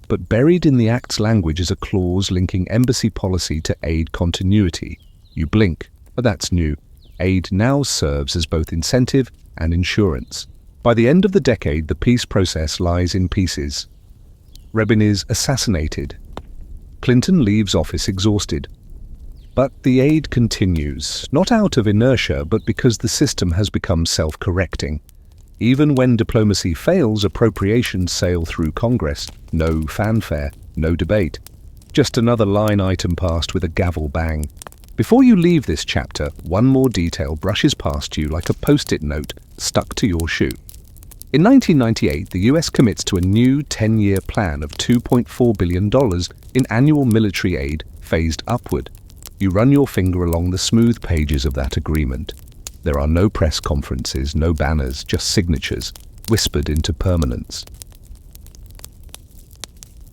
But buried in the Act's language is a clause linking embassy policy to aid continuity. You blink, but that's new. Aid now serves as both incentive and insurance. By the end of the decade, the peace process lies in pieces. Rabin is assassinated. Clinton leaves office exhausted. But the aid continues, not out of inertia, but because the system has become self-correcting. Even when diplomacy fails, appropriations sail through Congress. No fanfare, no debate. Just another line item passed with a gavel bang. Before you leave this chapter, one more detail brushes past you like a post-it note stuck to your shoe. In 1998, the US commits to a new 10-year plan of $2.4 billion in annual military aid, phased upward. You run your finger along the smooth pages of that agreement. There are no press conferences, no banners, just signatures, whispered into permanence.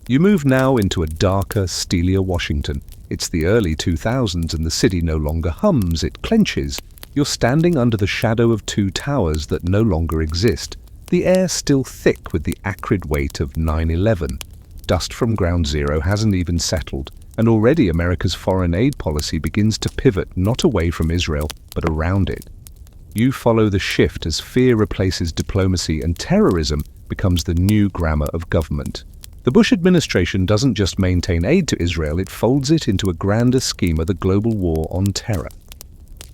You move now into a darker, steelier Washington. It's the early 2000s and the city no longer hums, it clenches. You're standing under the shadow of two towers that no longer exist. The air still thick with the acrid weight of 9/11. Dust from ground zero hasn't even settled, and already America's foreign aid policy begins to pivot not away from Israel, but around it. You follow the shift as fear replaces diplomacy and terrorism becomes the new grammar of government. The Bush administration doesn't just maintain aid to Israel, it folds it into a grander schema, the global war on terror.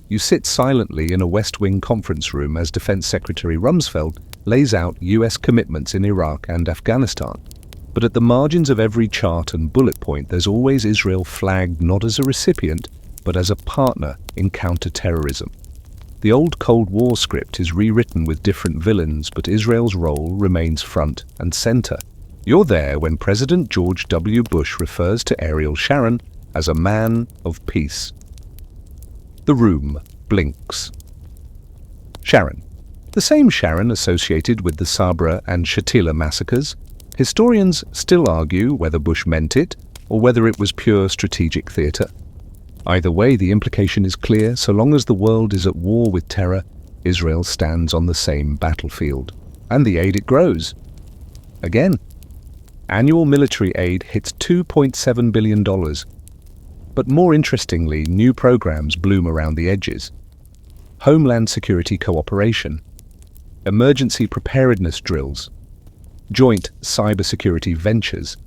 You sit silently in a West Wing conference room as Defense Secretary Rumsfeld lays out US commitments in Iraq and Afghanistan. But at the margins of every chart and bullet point, there's always Israel flagged not as a recipient, but as a partner in counter-terrorism. The old Cold War script is rewritten with different villains, but Israel's role remains front and center. You're there when President George W. Bush refers to Ariel Sharon as a man of peace. The room blinks. Sharon. The same Sharon associated with the Sabra and Shatila massacres. Historians still argue whether Bush meant it or whether it was pure strategic theater. Either way, the implication is clear. So long as the world is at war with terror, Israel stands on the same battlefield. And the aid it grows. Again, annual military aid hits $2.7 billion. But more interestingly, new programs bloom around the edges. Homeland security cooperation, emergency preparedness drills, joint cybersecurity ventures.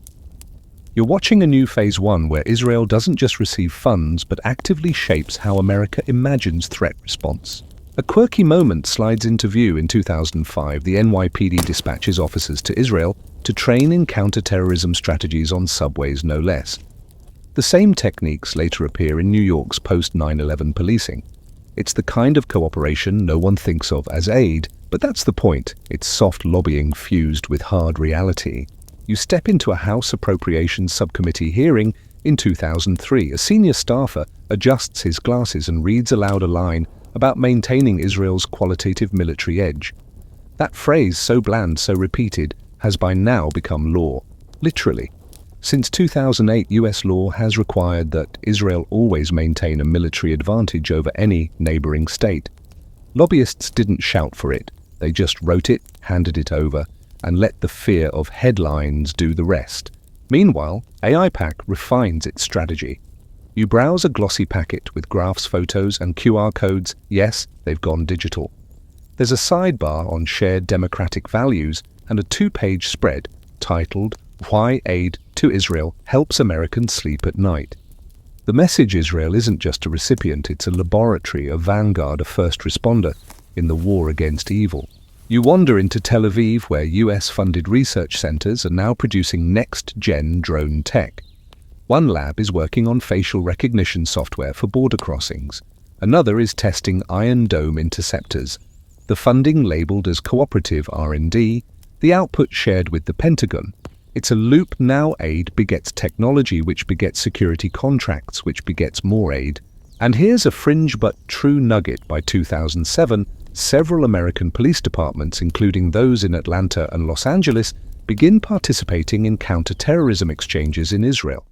You're watching a new Phase 1 where Israel doesn't just receive funds but actively shapes how America imagines threat response. A quirky moment slides into view in 2005. The NYPD dispatches officers to Israel to train in counter-terrorism strategies on subways, no less. The same techniques later appear in New York's post-9/11 policing. It's the kind of cooperation no one thinks of as aid, but that's the point. It's soft lobbying fused with hard reality. You step into a House Appropriations Subcommittee hearing in 2003. A senior staffer adjusts his glasses and reads aloud a line about maintaining Israel's qualitative military edge. That phrase, so bland, so repeated, has by now become law. Literally. Since 2008, US law has required that Israel always maintain a military advantage over any neighboring state. Lobbyists didn't shout for it. They just wrote it, handed it over, and let the fear of headlines do the rest. Meanwhile, AIPAC refines its strategy. You browse a glossy packet with graphs, photos, and QR codes. Yes, they've gone digital. There's a sidebar on shared democratic values and a 2-page spread titled Why Aid to Israel Helps Americans Sleep at Night. The message: Israel isn't just a recipient, it's a laboratory, a vanguard, a first responder in the war against evil. You wander into Tel Aviv, where US-funded research centers are now producing next-gen drone tech. One lab is working on facial recognition software for border crossings. Another is testing Iron Dome interceptors. The funding labeled as cooperative R&D, the output shared with the Pentagon. It's a loop. Now aid begets technology, which begets security contracts, which begets more aid. And here's a fringe but true nugget. By 2007, several American police departments, including those in Atlanta and Los Angeles, begin participating in counter-terrorism exchanges in Israel.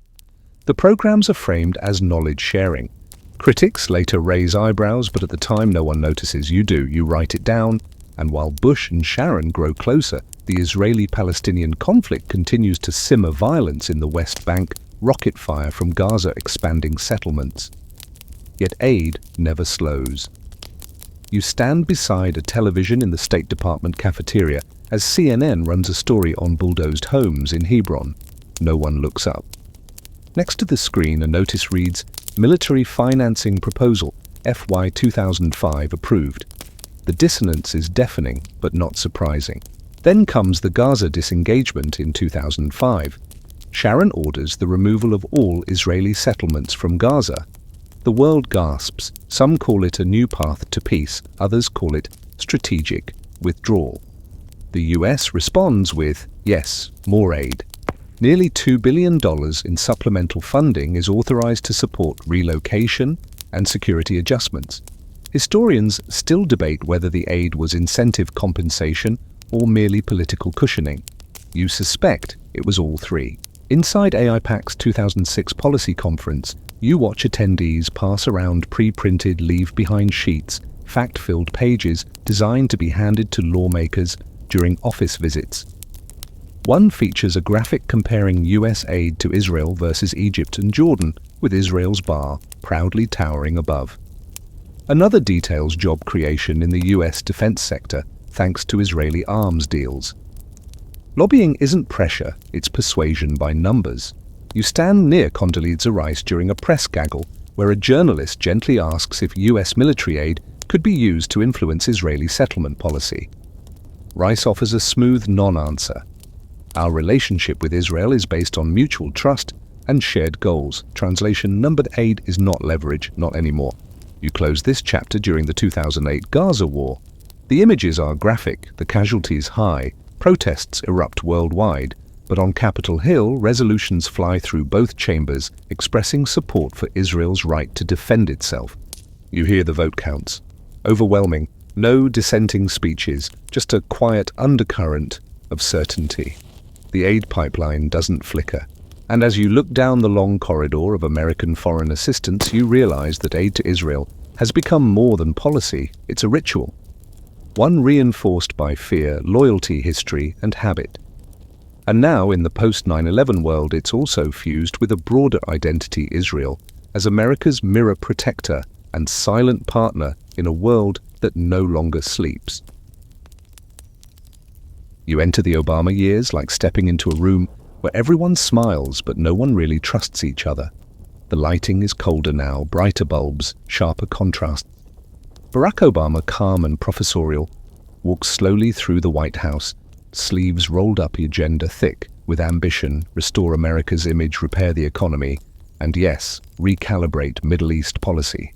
The programs are framed as knowledge sharing. Critics later raise eyebrows, but at the time no one notices. You do. You write it down. And while Bush and Sharon grow closer, the Israeli-Palestinian conflict continues to simmer. Violence in the West Bank, rocket fire from Gaza expanding settlements. Yet aid never slows. You stand beside a television in the State Department cafeteria as CNN runs a story on bulldozed homes in Hebron. No one looks up. Next to the screen, a notice reads, Military Financing Proposal, FY 2005 approved. The dissonance is deafening, but not surprising. Then comes the Gaza disengagement in 2005. Sharon orders the removal of all Israeli settlements from Gaza. The world gasps. Some call it a new path to peace, others call it strategic withdrawal. The US responds with, yes, more aid. Nearly $2 billion in supplemental funding is authorized to support relocation and security adjustments. Historians still debate whether the aid was incentive compensation or merely political cushioning. You suspect it was all three. Inside AIPAC's 2006 policy conference, you watch attendees pass around pre-printed leave-behind sheets, fact-filled pages designed to be handed to lawmakers during office visits. One features a graphic comparing US aid to Israel versus Egypt and Jordan, with Israel's bar proudly towering above. Another details job creation in the US defense sector thanks to Israeli arms deals. Lobbying isn't pressure, it's persuasion by numbers. You stand near Condoleezza Rice during a press gaggle where a journalist gently asks if US military aid could be used to influence Israeli settlement policy. Rice offers a smooth non-answer. Our relationship with Israel is based on mutual trust and shared goals. Translation: numbered aid is not leverage, not anymore. You close this chapter during the 2008 Gaza war. The images are graphic, the casualties high, protests erupt worldwide, but on Capitol Hill, resolutions fly through both chambers expressing support for Israel's right to defend itself. You hear the vote counts. Overwhelming, no dissenting speeches, just a quiet undercurrent of certainty. The aid pipeline doesn't flicker. And as you look down the long corridor of American foreign assistance, you realize that aid to Israel has become more than policy, it's a ritual. One reinforced by fear, loyalty, history, and habit. And now, in the post-9/11 world, it's also fused with a broader identity: Israel as America's mirror protector and silent partner in a world that no longer sleeps. You enter the Obama years like stepping into a room where everyone smiles but no one really trusts each other. The lighting is colder now, brighter bulbs, sharper contrasts. Barack Obama, calm and professorial, walks slowly through the White House, sleeves rolled up, agenda thick, with ambition: restore America's image, repair the economy, and yes, recalibrate Middle East policy.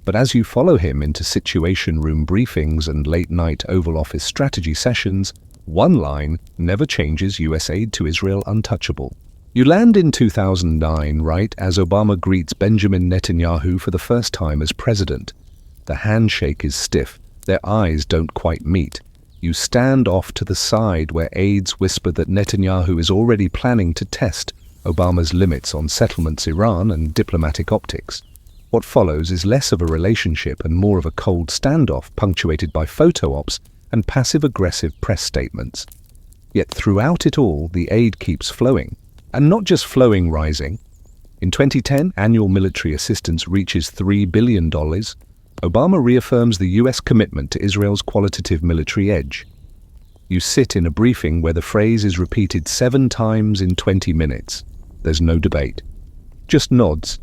But as you follow him into Situation Room briefings and late-night Oval Office strategy sessions, one line never changes: US aid to Israel untouchable. You land in 2009, right as Obama greets Benjamin Netanyahu for the first time as president. The handshake is stiff, their eyes don't quite meet. You stand off to the side where aides whisper that Netanyahu is already planning to test Obama's limits on settlements, Iran, and diplomatic optics. What follows is less of a relationship and more of a cold standoff punctuated by photo ops and passive-aggressive press statements. Yet throughout it all, the aid keeps flowing. And not just flowing, rising. In 2010, annual military assistance reaches $3 billion. Obama reaffirms the US commitment to Israel's qualitative military edge. You sit in a briefing where the phrase is repeated 7 times in 20 minutes. There's no debate. Just nods.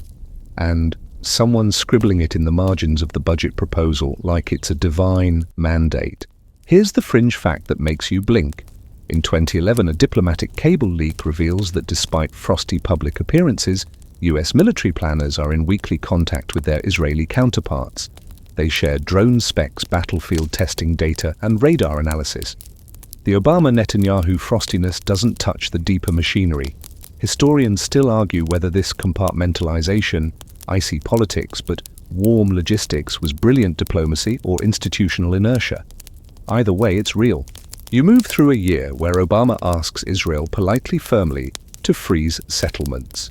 And someone scribbling it in the margins of the budget proposal like it's a divine mandate. Here's the fringe fact that makes you blink. In 2011, a diplomatic cable leak reveals that despite frosty public appearances, US military planners are in weekly contact with their Israeli counterparts. They share drone specs, battlefield testing data, and radar analysis. The Obama-Netanyahu frostiness doesn't touch the deeper machinery. Historians still argue whether this compartmentalization, icy politics but warm logistics, was brilliant diplomacy or institutional inertia. Either way, it's real. You move through a year where Obama asks Israel politely, firmly, to freeze settlements.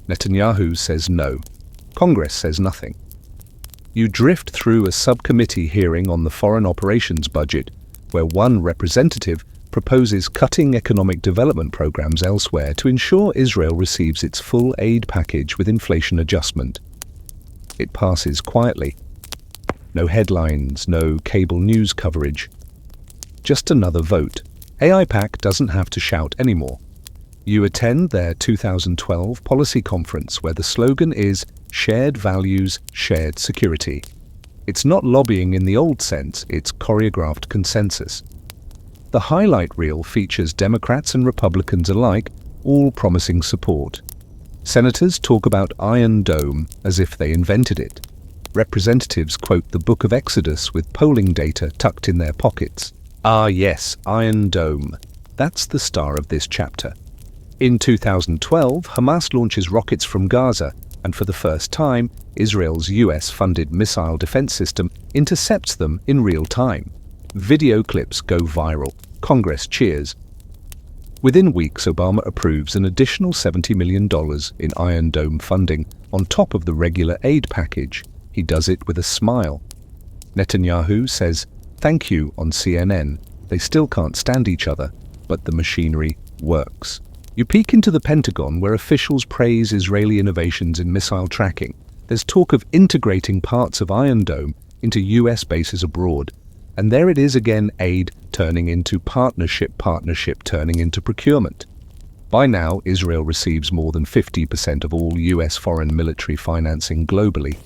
Netanyahu says no. Congress says nothing. You drift through a subcommittee hearing on the foreign operations budget, where one representative proposes cutting economic development programs elsewhere to ensure Israel receives its full aid package with inflation adjustment. It passes quietly. No headlines, no cable news coverage. Just another vote. AIPAC doesn't have to shout anymore. You attend their 2012 policy conference where the slogan is Shared Values, Shared Security. It's not lobbying in the old sense, it's choreographed consensus. The highlight reel features Democrats and Republicans alike, all promising support. Senators talk about Iron Dome as if they invented it. Representatives quote the Book of Exodus with polling data tucked in their pockets. Ah yes, Iron Dome. That's the star of this chapter. In 2012, Hamas launches rockets from Gaza, and for the first time, Israel's US-funded missile defense system intercepts them in real time. Video clips go viral. Congress cheers. Within weeks, Obama approves an additional $70 million in Iron Dome funding on top of the regular aid package. He does it with a smile. Netanyahu says, "Thank you" on CNN. They still can't stand each other, but the machinery works. You peek into the Pentagon where officials praise Israeli innovations in missile tracking, There's talk of integrating parts of Iron Dome into US bases abroad. And there it is again, aid turning into partnership turning into procurement. By now, Israel receives more than 50% of all US foreign military financing globally.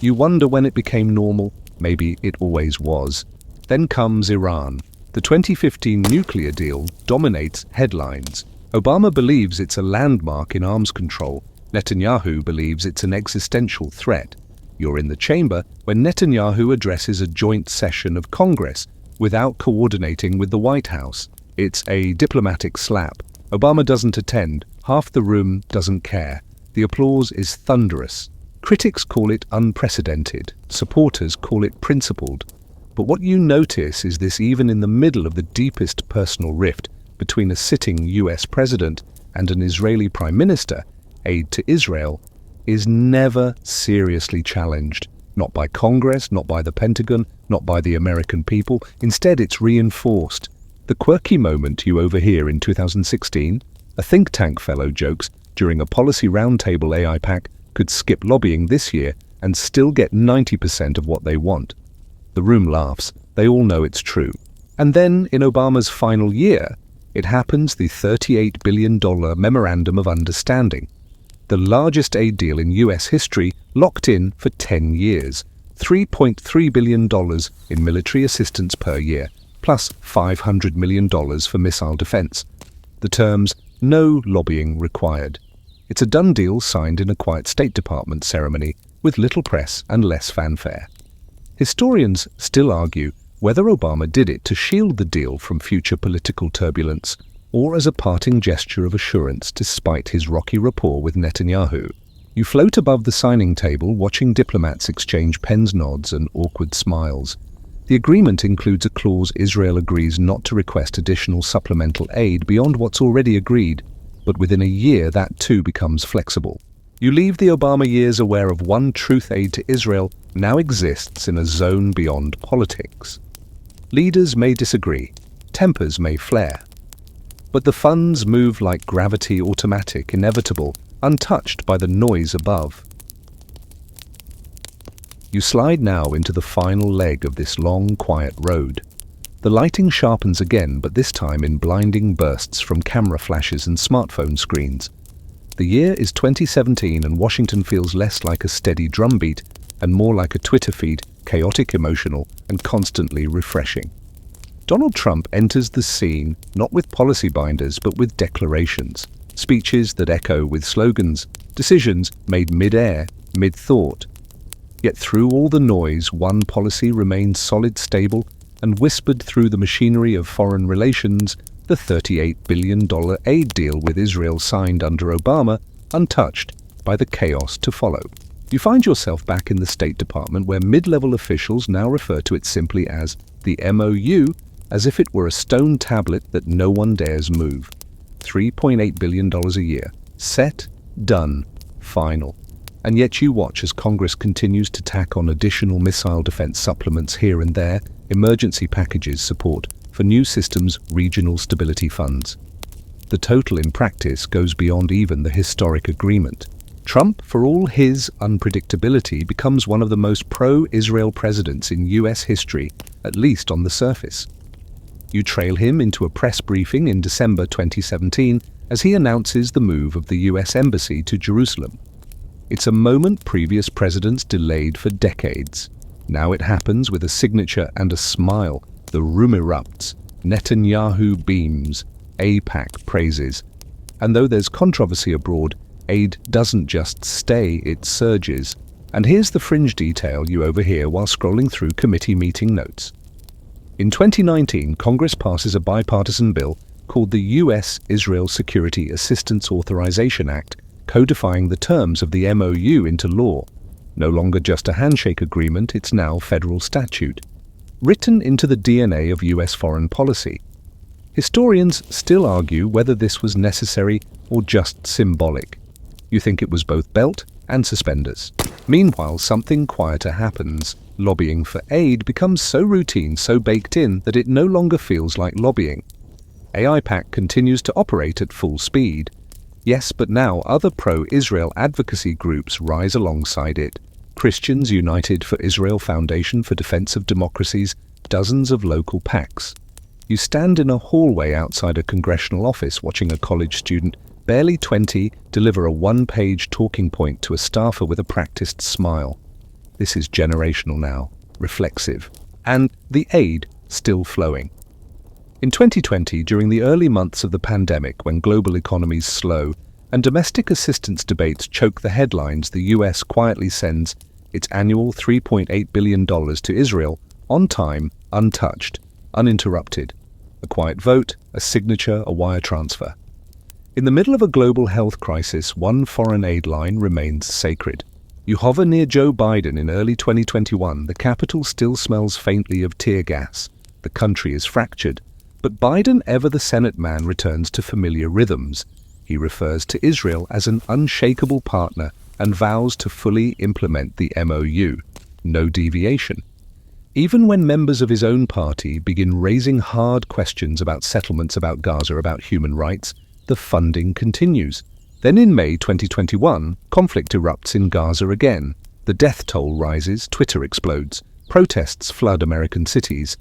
You wonder when it became normal. Maybe it always was. Then comes Iran. The 2015 nuclear deal dominates headlines. Obama believes it's a landmark in arms control. Netanyahu believes it's an existential threat. You're in the chamber when Netanyahu addresses a joint session of Congress without coordinating with the White House. It's a diplomatic slap. Obama doesn't attend. Half the room doesn't care. The applause is thunderous. Critics call it unprecedented. Supporters call it principled. But what you notice is this: even in the middle of the deepest personal rift between a sitting US president and an Israeli prime minister, aid to Israel is never seriously challenged. Not by Congress, not by the Pentagon, not by the American people. Instead, it's reinforced. The quirky moment you overhear in 2016, a think tank fellow jokes during a policy roundtable AIPAC could skip lobbying this year and still get 90% of what they want. The room laughs. They all know it's true. And then, in Obama's final year, it happens: the $38 billion Memorandum of Understanding. The largest aid deal in US history, locked in for 10 years. $3.3 billion in military assistance per year, plus $500 million for missile defense. The terms, no lobbying required. It's a done deal signed in a quiet State Department ceremony with little press and less fanfare. Historians still argue whether Obama did it to shield the deal from future political turbulence or as a parting gesture of assurance despite his rocky rapport with Netanyahu. You float above the signing table watching diplomats exchange pens, nods and awkward smiles. The agreement includes a clause: Israel agrees not to request additional supplemental aid beyond what's already agreed, but within a year that too becomes flexible. You leave the Obama years aware of one truth: aid to Israel now exists in a zone beyond politics. Leaders may disagree, tempers may flare, but the funds move like gravity, automatic, inevitable, untouched by the noise above. You slide now into the final leg of this long, quiet road. The lighting sharpens again, but this time in blinding bursts from camera flashes and smartphone screens. The year is 2017 and Washington feels less like a steady drumbeat and more like a Twitter feed, chaotic, emotional, and constantly refreshing. Donald Trump enters the scene not with policy binders but with declarations, speeches that echo with slogans, decisions made mid-air, mid-thought. Yet through all the noise, one policy remains solid, stable, and whispered through the machinery of foreign relations: the $38 billion aid deal with Israel signed under Obama, untouched by the chaos to follow. You find yourself back in the State Department, where mid-level officials now refer to it simply as the MOU, as if it were a stone tablet that no one dares move. $3.8 billion a year. Set, done, final. And yet you watch as Congress continues to tack on additional missile defense supplements here and there, emergency packages, support for new systems, regional stability funds. The total in practice goes beyond even the historic agreement. Trump, for all his unpredictability, becomes one of the most pro-Israel presidents in US history, at least on the surface. You trail him into a press briefing in December 2017 as he announces the move of the US Embassy to Jerusalem. It's a moment previous presidents delayed for decades. Now it happens with a signature and a smile. The room erupts. Netanyahu beams. AIPAC praises. And though there's controversy abroad, aid doesn't just stay, it surges. And here's the fringe detail you overhear while scrolling through committee meeting notes. In 2019, Congress passes a bipartisan bill called the U.S.-Israel Security Assistance Authorization Act, codifying the terms of the MOU into law. No longer just a handshake agreement, it's now federal statute, written into the DNA of U.S. foreign policy. Historians still argue whether this was necessary or just symbolic. You think it was both belt and suspenders. Meanwhile, something quieter happens. Lobbying for aid becomes so routine, so baked in, that it no longer feels like lobbying. AIPAC continues to operate at full speed. Yes, but now other pro-Israel advocacy groups rise alongside it. Christians United for Israel Foundation for Defense of Democracies, dozens of local PACs. You stand in a hallway outside a congressional office watching a college student, barely 20, deliver a one-page talking point to a staffer with a practiced smile. This is generational now, reflexive, and the aid still flowing. In 2020, during the early months of the pandemic, when global economies slow and domestic assistance debates choke the headlines, the US quietly sends its annual $3.8 billion to Israel, on time, untouched, uninterrupted. A quiet vote, a signature, a wire transfer. In the middle of a global health crisis, one foreign aid line remains sacred. You hover near Joe Biden in early 2021, the capital still smells faintly of tear gas. The country is fractured. But Biden, ever the Senate man, returns to familiar rhythms. He refers to Israel as an unshakable partner and vows to fully implement the MOU. No deviation. Even when members of his own party begin raising hard questions about settlements, about Gaza, about human rights, the funding continues. Then in May 2021, conflict erupts in Gaza again. The death toll rises, Twitter explodes, protests flood American cities.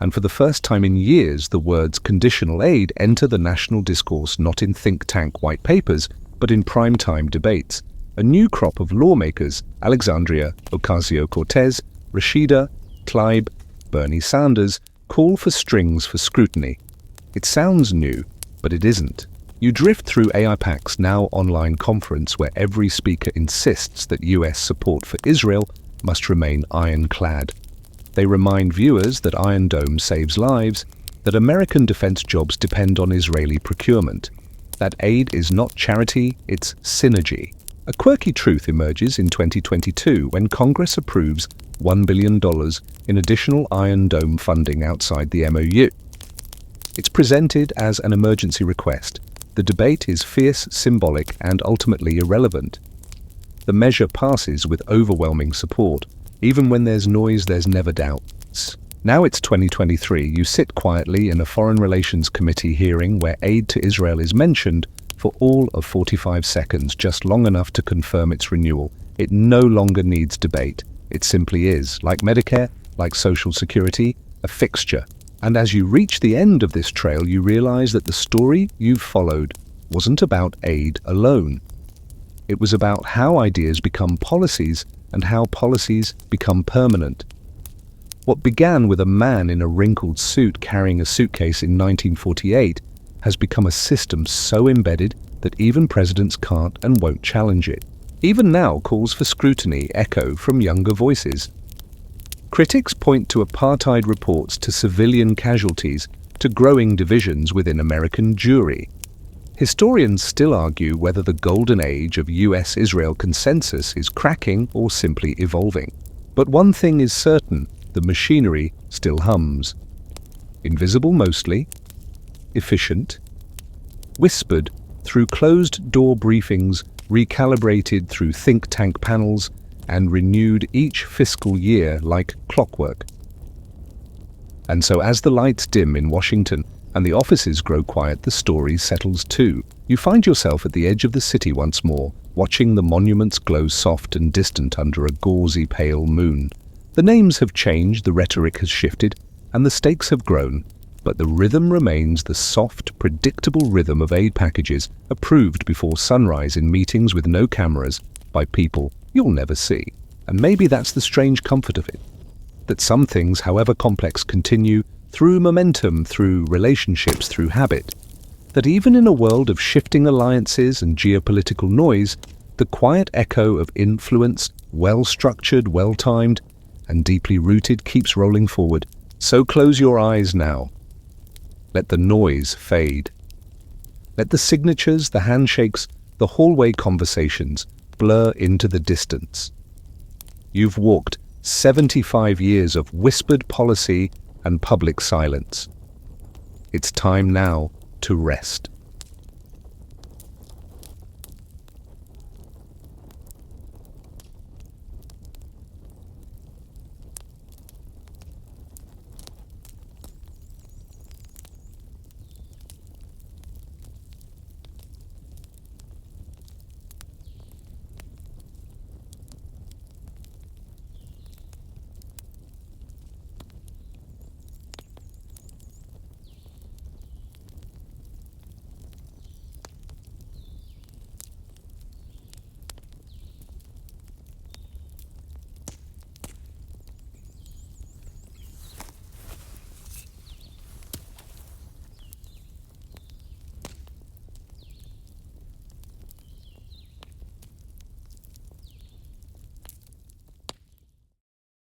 And for the first time in years, the words conditional aid enter the national discourse, not in think tank white papers, but in primetime debates. A new crop of lawmakers, Alexandria Ocasio-Cortez, Rashida Tlaib, Bernie Sanders, call for strings for scrutiny. It sounds new, but it isn't. You drift through AIPAC's now online conference where every speaker insists that US support for Israel must remain ironclad. They remind viewers that Iron Dome saves lives, that American defense jobs depend on Israeli procurement, that aid is not charity, it's synergy. A quirky truth emerges in 2022 when Congress approves $1 billion in additional Iron Dome funding outside the MOU. It's presented as an emergency request. The debate is fierce, symbolic, and ultimately irrelevant. The measure passes with overwhelming support. Even when there's noise, there's never doubts. Now it's 2023. You sit quietly in a Foreign Relations Committee hearing where aid to Israel is mentioned for all of 45 seconds, just long enough to confirm its renewal. It no longer needs debate. It simply is, like Medicare, like Social Security, a fixture. And as you reach the end of this trail, you realize that the story you've followed wasn't about aid alone. It was about how ideas become policies and how policies become permanent. What began with a man in a wrinkled suit carrying a suitcase in 1948 has become a system so embedded that even presidents can't and won't challenge it. Even now, calls for scrutiny echo from younger voices. Critics point to apartheid reports, to civilian casualties, to growing divisions within American Jewry. Historians still argue whether the golden age of US-Israel consensus is cracking or simply evolving. But one thing is certain, the machinery still hums. Invisible mostly, efficient, whispered through closed-door briefings, recalibrated through think tank panels, and renewed each fiscal year like clockwork. And so as the lights dim in Washington and the offices grow quiet, the story settles too. You find yourself at the edge of the city once more, watching the monuments glow soft and distant under a gauzy pale moon. The names have changed, the rhetoric has shifted, and the stakes have grown, but the rhythm remains the soft, predictable rhythm of aid packages approved before sunrise in meetings with no cameras by people you'll never see. And maybe that's the strange comfort of it, that some things, however complex, continue through momentum, through relationships, through habit. That even in a world of shifting alliances and geopolitical noise, the quiet echo of influence, well-structured, well-timed, and deeply rooted, keeps rolling forward. So close your eyes now. Let the noise fade. Let the signatures, the handshakes, the hallway conversations blur into the distance. You've walked 75 years of whispered policy and public silence. It's time now to rest.